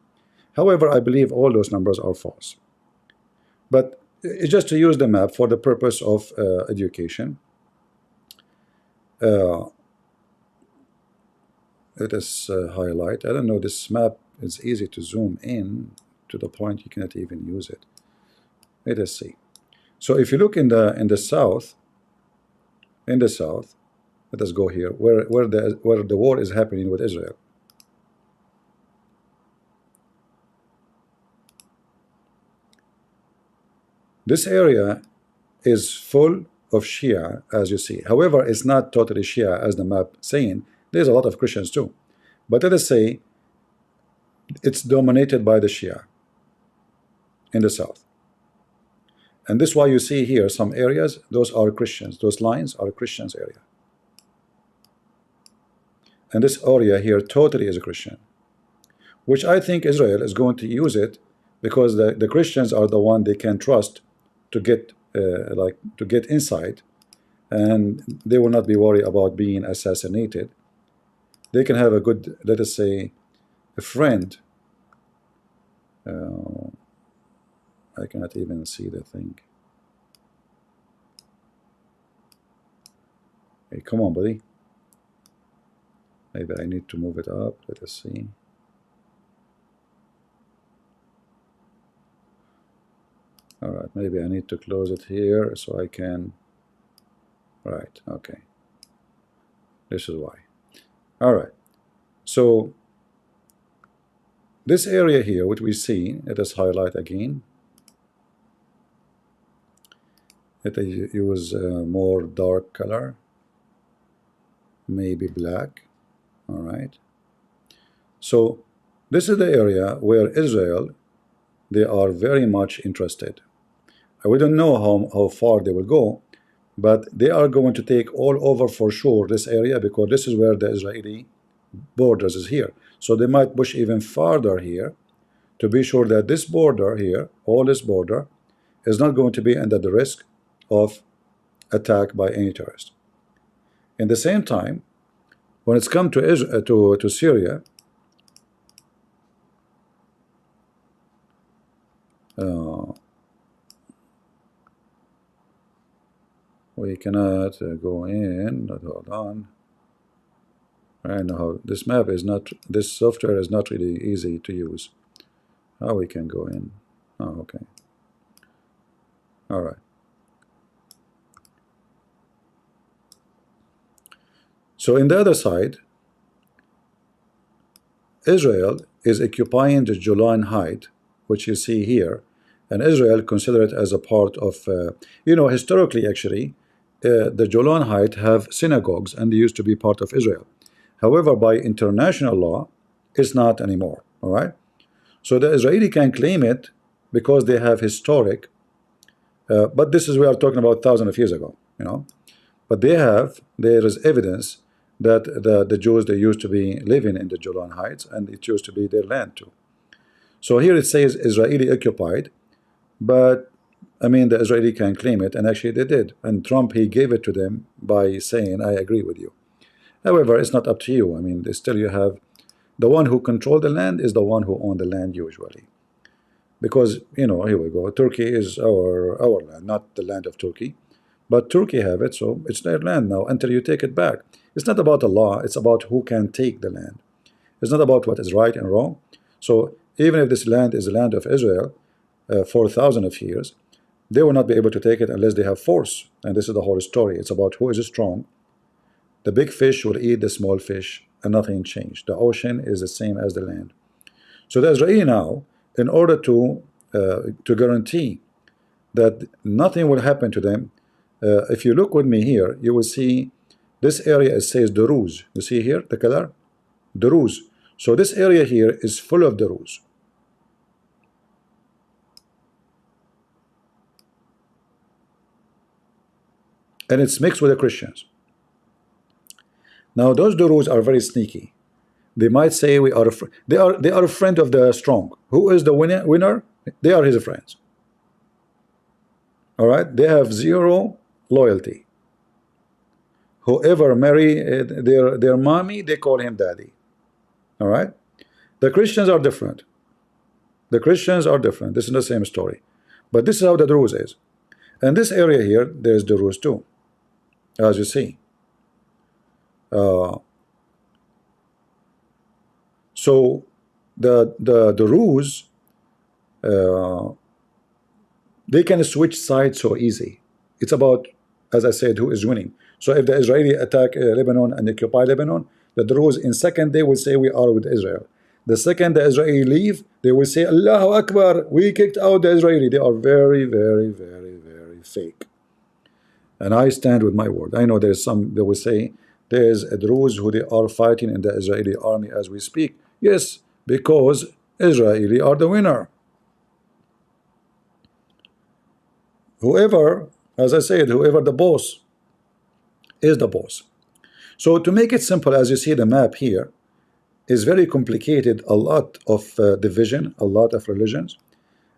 However, I believe all those numbers are false. But it's just to use the map for the purpose of education. Let us highlight. I don't know, this map is easy to zoom in to the point you cannot even use it. Let us see. So if you look in the south, let us go here, where the war is happening with Israel. This area is full of Shia, as you see. However, it's not totally Shia as the map saying. There's a lot of Christians too. But let us say it's dominated by the Shia in the south. And this is why you see here some areas, those are Christians. Those lines are Christians area. And this area here totally is a Christian, which I think Israel is going to use it because the Christians are the one they can trust to get to get inside, and they will not be worried about being assassinated. They can have a good, let us say, a friend. I cannot even see the thing. Hey, come on, buddy. Maybe I need to move it up. Let us see. All right, maybe I need to close it here so I can. Right, okay. This is why. All right. So this area here, what we see, let us highlight again. Let us use more dark color, maybe black. All right. So this is the area where Israel, they are very much interested. We don't know how far they will go, but they are going to take all over for sure this area, because this is where the Israeli borders is here. So they might push even farther here to be sure that this border here, all this border, is not going to be under the risk of attack by any terrorist. In the same time, when it's come to Israel, to Syria, we cannot go in. Hold on. I know how this map is not. This software is not really easy to use. How we can go in? Oh, okay. All right. So in the other side, Israel is occupying the Golan Heights, which you see here, and Israel consider it as a part of, historically actually, the Golan Heights have synagogues, and they used to be part of Israel. However, by international law, it's not anymore. All right. So the Israeli can claim it because they have historic, but this is, we are talking about thousands of years ago, But there is evidence that the Jews, they used to be living in the Golan Heights, and it used to be their land too. So here it says Israeli occupied, but I mean the Israeli can claim it, and actually they did. And Trump, he gave it to them by saying, I agree with you. However, it's not up to you. I mean, still you have the one who controlled the land is the one who owned the land usually. Because, here we go. Turkey is our land, not the land of Turkey. But Turkey have it, so it's their land now until you take it back. It's not about the law, it's about who can take the land. It's not about what is right and wrong. So even if this land is the land of Israel for thousands of years, they will not be able to take it unless they have force. And this is the whole story. It's about who is strong. The big fish will eat the small fish, and nothing changed. The ocean is the same as the land. So the Israeli now, in order to guarantee that nothing will happen to them, if you look with me here, you will see this area, it says Druze. You see here the color? Druze. So this area here is full of Druze. And it's mixed with the Christians. Now those Druze are very sneaky. They might say they are a friend of the strong. Who is the winner? They are his friends. All right, they have zero loyalty. Whoever marry their mommy, they call him daddy. All right, the Christians are different. The Christians are different. This is the same story, but this is how the Druze is. And this area here, there's Druze too, as you see. So the Druze, they can switch sides so easy. It's about, as I said, who is winning. So if the Israeli attack Lebanon and occupy Lebanon, the Druze in second day will say we are with Israel. The second the Israeli leave, they will say Allahu Akbar, we kicked out the Israeli. They are very, very, very, very fake. And I stand with my word. I know there's some, they will say there's a Druze who they are fighting in the Israeli army as we speak. Yes, because Israeli are the winner. Whoever, as I said, whoever the boss is the boss. So to make it simple, as you see the map here, is very complicated, a lot of division, a lot of religions.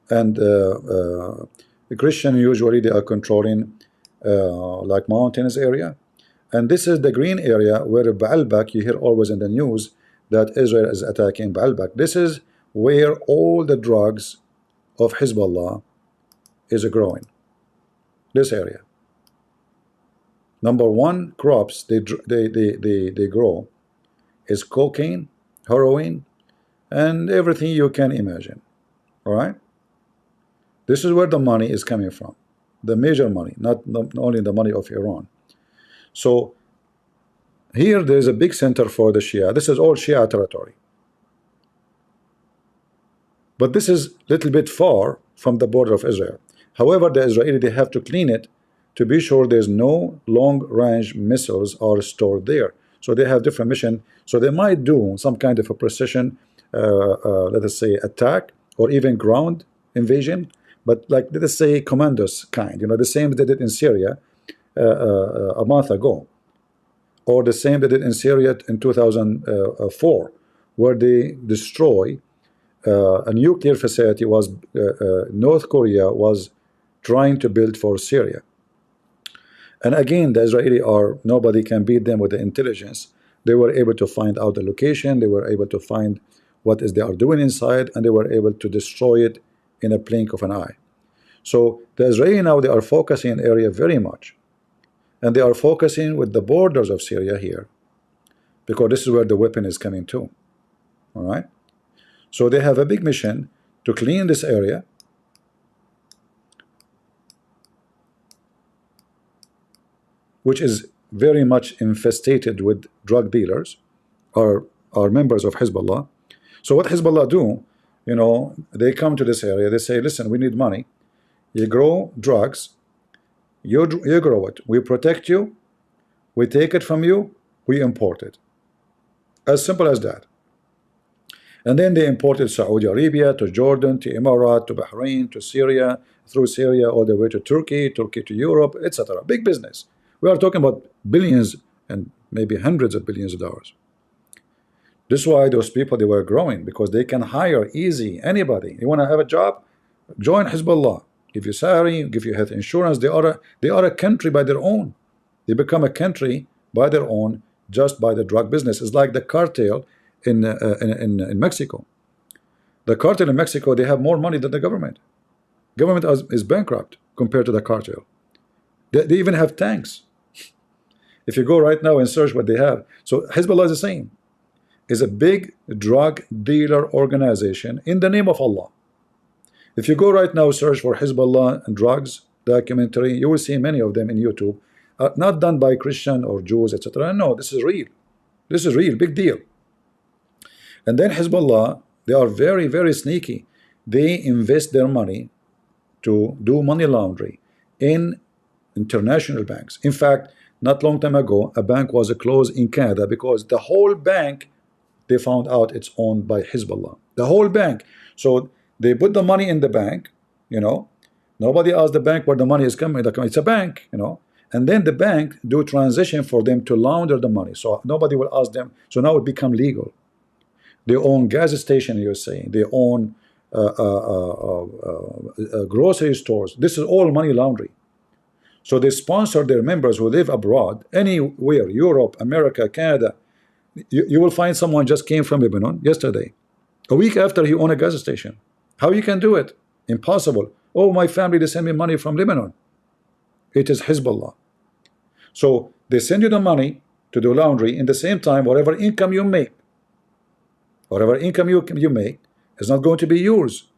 And the Christian usually they are controlling like mountainous area. And this is the green area where Baalbek, you hear always in the news that Israel is attacking Baalbek. This is where all the drugs of Hezbollah is growing. This area. Number one crops they grow is cocaine, heroin, and everything you can imagine. All right. This is where the money is coming from, the major money, not only the money of Iran. So here there is a big center for the Shia. This is all Shia territory. But this is a little bit far from the border of Israel. However, the Israeli, they have to clean it to be sure there's no long-range missiles are stored there. So they have different mission. So they might do some kind of a precision, let us say, attack or even ground invasion. But like, let us say, commandos kind. You know, the same they did in Syria a month ago, or the same they did in Syria in 2004, where they destroy a nuclear facility was North Korea was trying to build for Syria. And again, the Israeli are, nobody can beat them with the intelligence. They were able to find out the location, they were able to find what is they are doing inside, and they were able to destroy it in a blink of an eye. So the Israeli now, they are focusing in area very much, and they are focusing with the borders of Syria here, because this is where the weapon is coming to. All right, so they have a big mission to clean this area, which is very much infested with drug dealers, are members of Hezbollah. So what Hezbollah do, you know, they come to this area, they say, listen, we need money. You grow drugs, you grow it, we protect you, we take it from you, we import it. As simple as that. And then they imported Saudi Arabia to Jordan, to Emirates, to Bahrain, to Syria, through Syria all the way to Turkey, Turkey to Europe, etc. Big business. We are talking about billions and maybe hundreds of billions of dollars. This is why those people, they were growing, because they can hire easy anybody. You want to have a job? Join Hezbollah. Give you salary, give you health insurance. They are a country by their own. They become a country by their own just by the drug business. It's like the cartel in Mexico. The cartel in Mexico, they have more money than the government. Government is bankrupt compared to the cartel. They even have tanks. If you go right now and search what they have. So Hezbollah is the same. Is a big drug dealer organization in the name of Allah. If you go right now search for Hezbollah and drugs documentary, you will see many of them in YouTube, not done by Christian or Jews, etc. No, this is real. This is real, big deal. And then Hezbollah, they are very, very sneaky. They invest their money to do money laundering in international banks. In fact, not long time ago, a bank was closed in Canada because the whole bank, they found out it's owned by Hezbollah. The whole bank. So they put the money in the bank, you know. Nobody asked the bank where the money is coming. It's a bank, you know. And then the bank do transition for them to launder the money. So nobody will ask them. So now it become legal. They own gas station, you're saying. They own grocery stores. This is all money laundering. So they sponsor their members who live abroad, anywhere, Europe, America, Canada. You will find someone just came from Lebanon yesterday. A week after, he owned a gas station. How you can do it? Impossible. Oh, my family, they send me money from Lebanon. It is Hezbollah. So they send you the money to do laundry. In the same time, whatever income you make, you make is not going to be yours.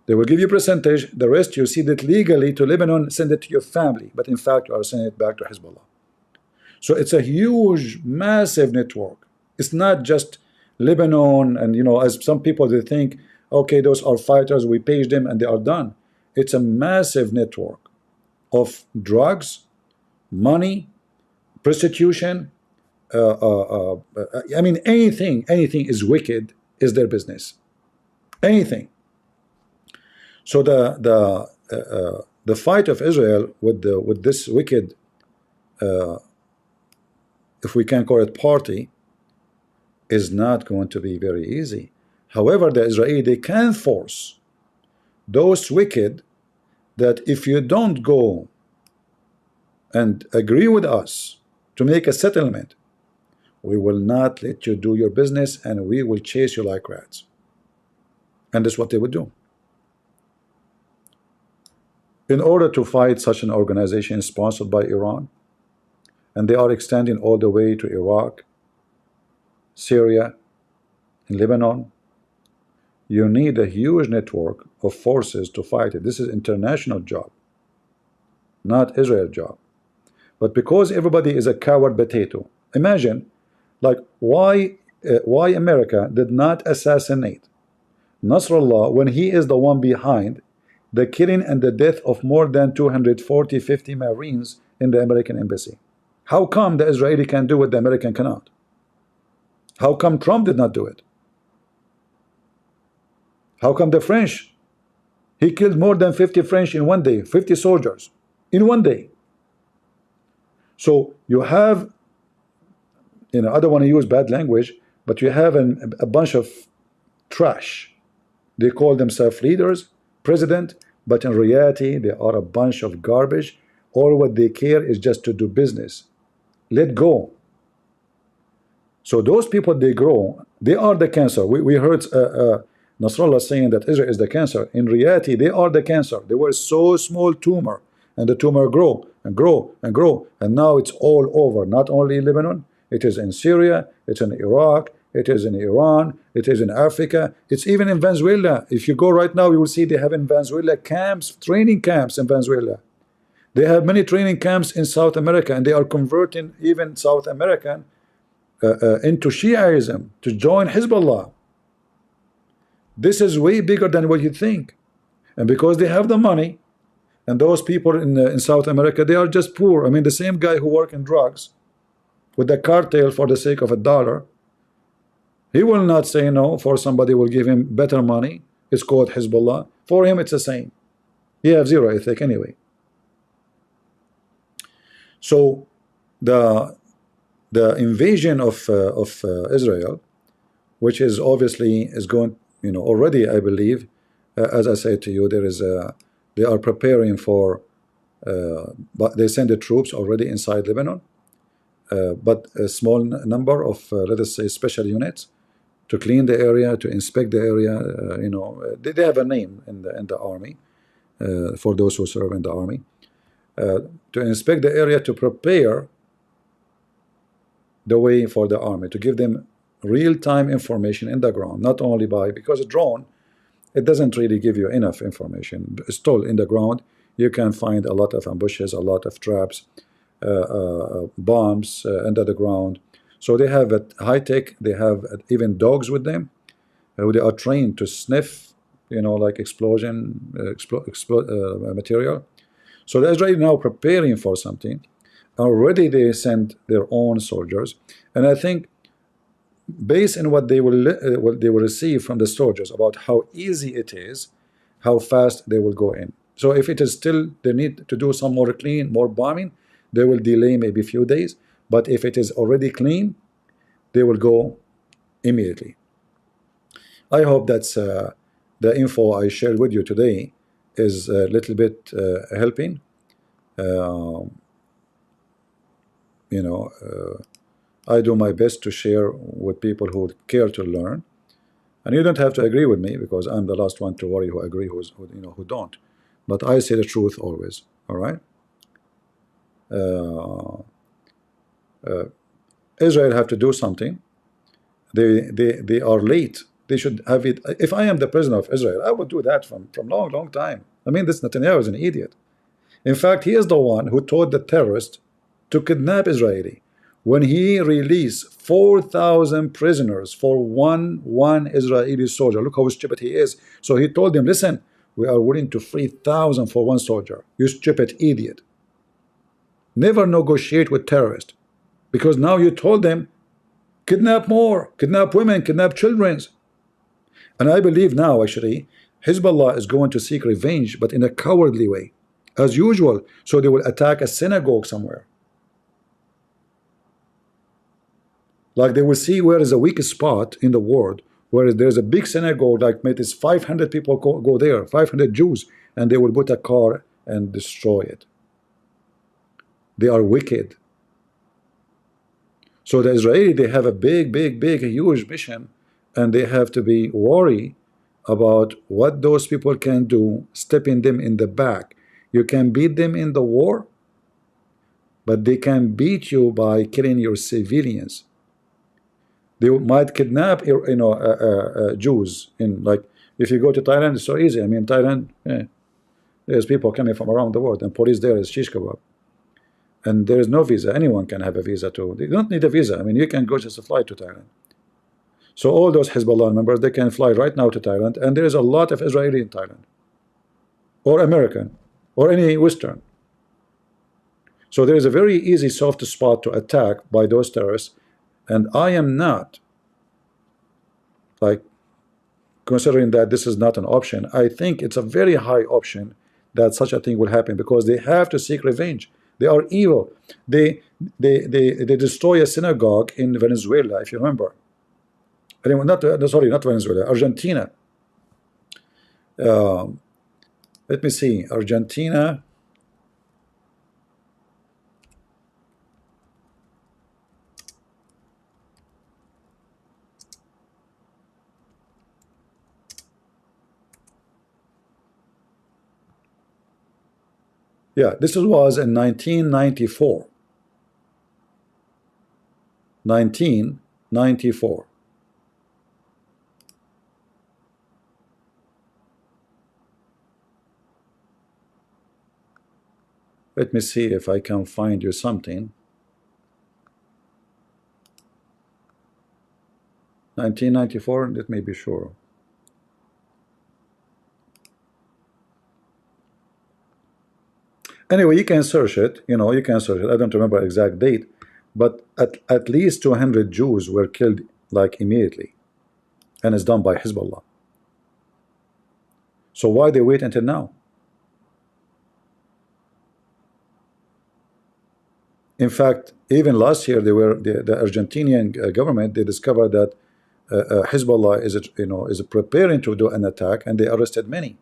They will give you a percentage. The rest you send it legally to Lebanon, send it to your family. But in fact, you are sending it back to Hezbollah. So it's a huge, massive network. It's not just Lebanon, and you know, as some people they think, okay, those are fighters, we page them and they are done. It's a massive network of drugs, money, prostitution. I mean, anything is wicked is their business. Anything. So the fight of Israel with this wicked, if we can call it party, is not going to be very easy. However, the Israeli, they can force those wicked that if you don't go and agree with us to make a settlement, we will not let you do your business and we will chase you like rats. And that's what they would do. In order to fight such an organization sponsored by Iran, and they are extending all the way to Iraq, Syria, and Lebanon, you need a huge network of forces to fight it. This is international job, not Israel job. But because everybody is a coward potato, imagine, like, why America did not assassinate Nasrallah when he is the one behind the killing and the death of more than 240-50 Marines in the American embassy. How come the Israeli can do what the American cannot? How come Trump did not do it? How come the French? He killed more than 50 French in one day, 50 soldiers in one day. So you have, I don't want to use bad language, but you have a bunch of trash. They call themselves leaders, president, but in reality, they are a bunch of garbage. All what they care is just to do business. Let go. So those people, they grow. They are the cancer. We heard Nasrallah saying that Israel is the cancer. In reality, they are the cancer. They were so small tumor, and the tumor grow and grow and grow, and now it's all over. Not only in Lebanon, it is in Syria, it's in Iraq, it is in Iran, it is in Africa, it's even in Venezuela. If you go right now, you will see they have in Venezuela camps, training camps in Venezuela. They have many training camps in South America, and they are converting even South American into Shiaism to join Hezbollah. This is way bigger than what you think. And because they have the money, and those people in South America, they are just poor. I mean, the same guy who work in drugs with the cartel for the sake of $1, he will not say no for somebody will give him better money. It's called Hezbollah. For him, it's the same. He has zero ethic anyway. So the invasion of Israel, which is obviously is going, already I believe, as I said to you, they are preparing for, but they send the troops already inside Lebanon, but a small number of let us say special units to clean the area, to inspect the area. They have a name in the army for those who serve in the army, to inspect the area, to prepare the way for the army, to give them real-time information in the ground, not only because a drone, it doesn't really give you enough information. Still in the ground, you can find a lot of ambushes, a lot of traps, bombs under the ground. So they have high tech. They have even dogs with them. They are trained to sniff, like explosion material. So the Israeli now preparing for something. Already they send their own soldiers, and I think based on what they will receive from the soldiers about how easy it is, how fast they will go in. So if it is still they need to do some more clean, more bombing, they will delay maybe a few days. But if it is already clean, they will go immediately. I hope that's the info I shared with you today is a little bit helping. I do my best to share with people who care to learn, and you don't have to agree with me because I'm the last one to worry who agree, who don't. But I say the truth always. All right. Israel have to do something. They are late. They should have it. If I am the president of Israel, I would do that from long time. I mean, this Netanyahu is an idiot. In fact, he is the one who told the terrorists to kidnap Israeli. When he released 4,000 prisoners for one Israeli soldier, look how stupid he is. So he told them, listen, we are willing to free 1,000 for one soldier. You stupid idiot. Never negotiate with terrorists, because now you told them, kidnap more, kidnap women, kidnap children. And I believe now, actually, Hezbollah is going to seek revenge, but in a cowardly way, as usual. So they will attack a synagogue somewhere. Like they will see where is a weak spot in the world, where there's a big synagogue, like maybe 500 people go there, 500 Jews, and they will put a car and destroy it. They are wicked. So the Israeli, they have a big, huge mission, and they have to be worried about what those people can do, stepping them in the back. You can beat them in the war, but they can beat you by killing your civilians. They might kidnap, Jews. If you go to Thailand, it's so easy. I mean, Thailand, there's people coming from around the world, and police there is shish kebab. And there is no visa. Anyone can have a visa too. They don't need a visa. I mean, you can go just fly to Thailand. So all those Hezbollah members, they can fly right now to Thailand, and there is a lot of Israeli in Thailand, or American, or any Western. So there is a very easy soft spot to attack by those terrorists. And I am not like considering that this is not an option, I think it's a very high option that such a thing will happen, because they have to seek revenge. They are evil. They destroy a synagogue in Venezuela, if you remember. Anyway, sorry, not Venezuela, Argentina. Let me see, Argentina. Yeah, this was in 1994. 1994. Let me see if I can find you something. 1994, let me be sure. Anyway, you can search it, you can search it. I don't remember exact date, but at least 200 Jews were killed like immediately, and it's done by Hezbollah. So why they wait until now? In fact, even last year, the Argentinian government, they discovered that Hezbollah is preparing to do an attack, and they arrested many.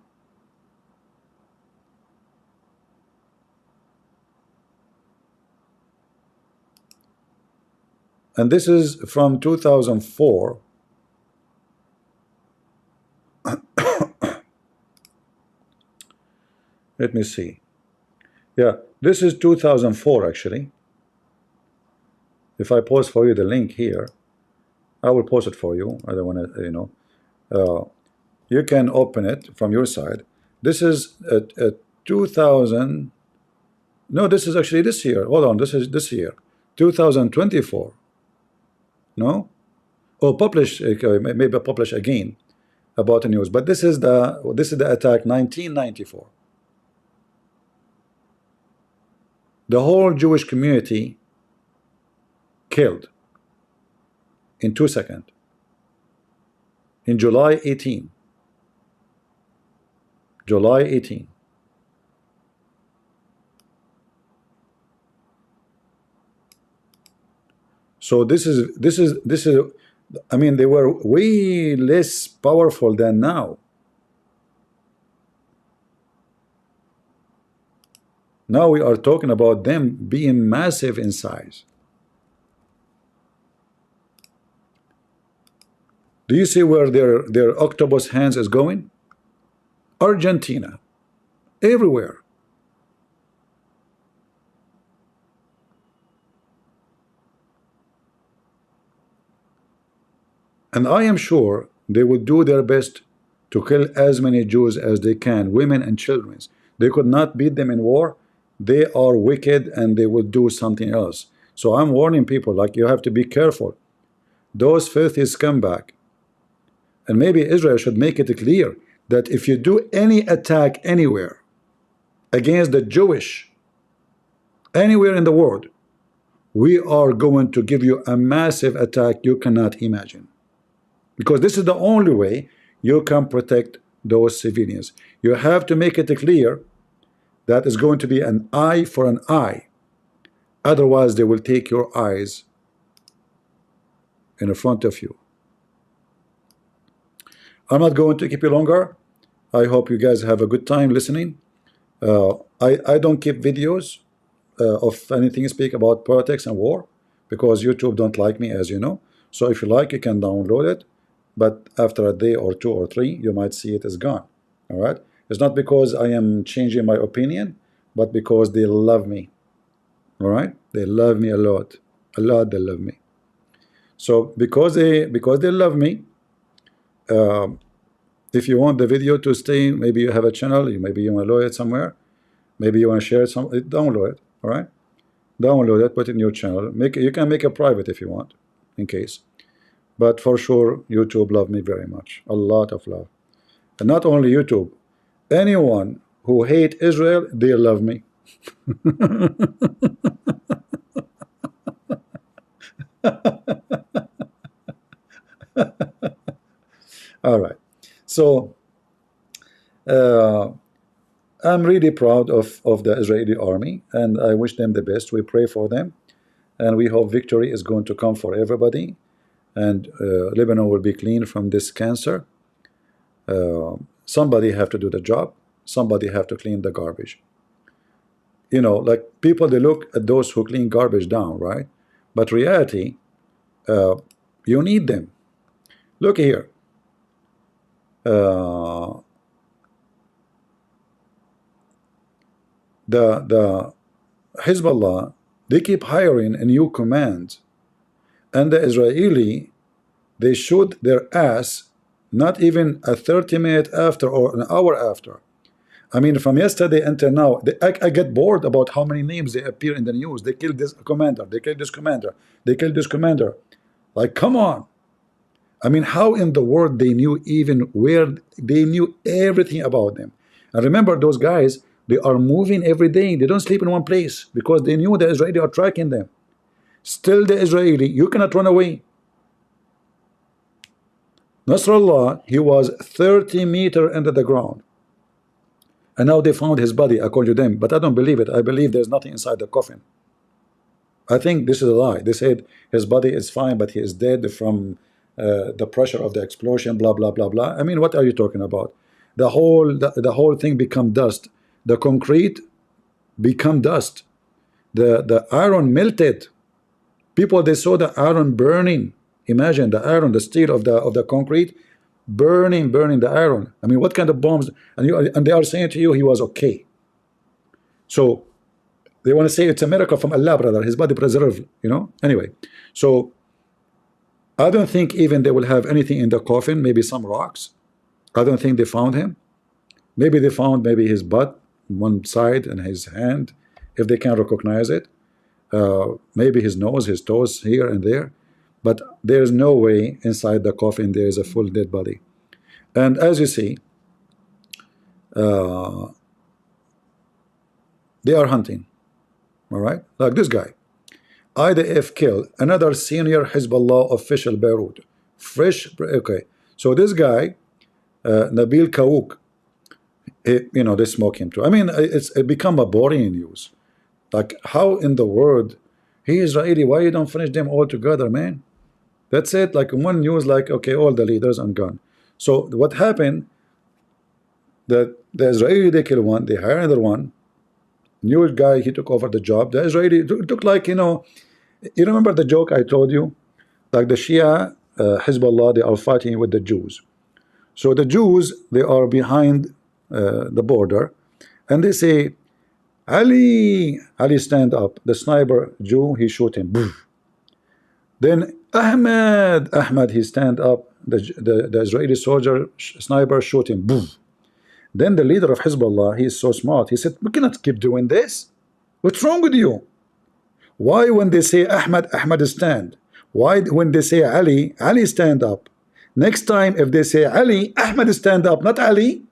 And this is from 2004. Let me see. Yeah, this is 2004 actually. If I post for you the link here, I will post it for you. I don't want to, you can open it from your side. This is 2000. No, this is actually this year. Hold on, this is this year, 2024. No, or publish, maybe publish again about the news. But this is the attack, 1994. The whole Jewish community killed in 2 seconds. In July 18. July 18. So this is I mean, they were way less powerful than now. Now we are talking about them being massive in size. Do you see where their octopus hands is going? Argentina, everywhere. And I am sure they will do their best to kill as many Jews as they can, women and children. They could not beat them in war. They are wicked, and they will do something else. So I'm warning people, like, you have to be careful. Those filthy scumbag. And maybe Israel should make it clear that if you do any attack anywhere against the Jewish, anywhere in the world, we are going to give you a massive attack you cannot imagine. Because this is the only way you can protect those civilians. You have to make it clear that is going to be an eye for an eye. Otherwise, they will take your eyes in front of you. I'm not going to keep you longer. I hope you guys have a good time listening. I don't keep videos of anything speak about politics and war, because YouTube don't like me, as you know. So if you like, you can download it. But after a day or 2 or 3, you might see it is gone. All right. It's not because I am changing my opinion, but because they love me. All right. They love me a lot. A lot. They love me. So because they love me, if you want the video to stay, maybe you have a channel, maybe you want to load it somewhere, maybe you want to share it download it. All right. Download it, put it in your channel. You can make it private if you want, in case. But for sure, YouTube love me very much. A lot of love. And not only YouTube. Anyone who hate Israel, they love me. All right. So I'm really proud of the Israeli army, and I wish them the best. We pray for them, and we hope victory is going to come for everybody, and Lebanon will be clean from this cancer. Somebody have to do the job. Somebody have to clean the garbage. You know, like people, they look at those who clean garbage down, right? But reality, you need them. Look here. The Hezbollah, they keep hiring a new command, and the Israeli, they shoot their ass not even a 30-minute after or an hour after. I mean, from yesterday until now, I get bored about how many names they appear in the news. They killed this commander, they killed this commander, they killed this commander. Like, come on. I mean, how in the world they knew even where, they knew everything about them. And remember, those guys, they are moving every day. They don't sleep in one place because they knew the Israeli are tracking them. Still the Israeli, you cannot run away. Nasrallah, he was 30 meters under the ground. And now they found his body, according to them. But I don't believe it. I believe there's nothing inside the coffin. I think this is a lie. They said his body is fine, but he is dead from the pressure of the explosion, blah, blah, blah, blah. I mean, what are you talking about? The whole thing become dust. The concrete become dust. The iron melted. People, they saw the iron burning. Imagine the iron, the steel of the concrete burning the iron. I mean, what kind of bombs? And they are saying to you he was okay. So they want to say it's a miracle from Allah, brother. His body preserved, you know. Anyway, so I don't think even they will have anything in the coffin. Maybe some rocks. I don't think they found him. Maybe they found maybe his butt, one side, and his hand, if they can recognize it. Maybe his nose, his toes here and there. But there is no way inside the coffin there is a full dead body. And as you see, they are hunting. All right, like this guy. IDF killed another senior Hezbollah official, Beirut. Fresh, okay. So this guy, Nabil Kaouk, you know, they smoke him too. I mean, it become a boring news. Like, how in the world, he Israeli, why you don't finish them all together, man? That's it. Like in one news, like, okay, all the leaders are gone. So what happened? That the Israeli, they kill one, they hire another one. New guy, he took over the job. The Israeli took like, you know, you remember the joke I told you? Like the Shia, Hezbollah, they are fighting with the Jews. So the Jews, they are behind the border, and they say, Ali, stand up. The sniper Jew, he shoot him. Then Ahmed, he stand up. The Israeli soldier, sniper, shoot him. Then the leader of Hezbollah, he is so smart. He said, we cannot keep doing this. What's wrong with you? Why when they say Ahmed stand? Why when they say Ali stand up? Next time if they say Ali, Ahmed stand up, not Ali.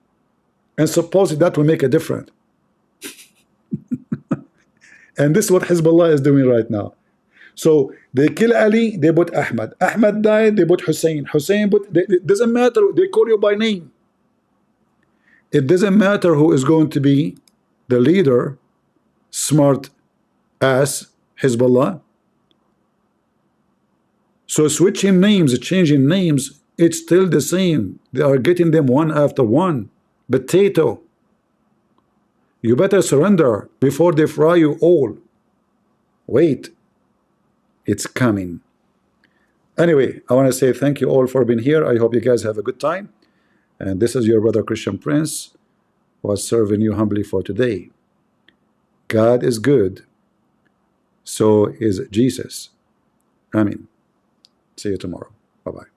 And suppose that will make a difference. And this is what Hezbollah is doing right now. So they kill Ali, they put Ahmed. Ahmed died, they put Hussein. Hussein put, it doesn't matter, they call you by name. It doesn't matter who is going to be the leader, smart ass Hezbollah. So switching names, changing names, it's still the same. They are getting them one after one. Potato. You better surrender before they fry you all. Wait. It's coming. Anyway, I want to say thank you all for being here. I hope you guys have a good time. And this is your brother Christian Prince, who was serving you humbly for today. God is good. So is Jesus. Amen. See you tomorrow. Bye-bye.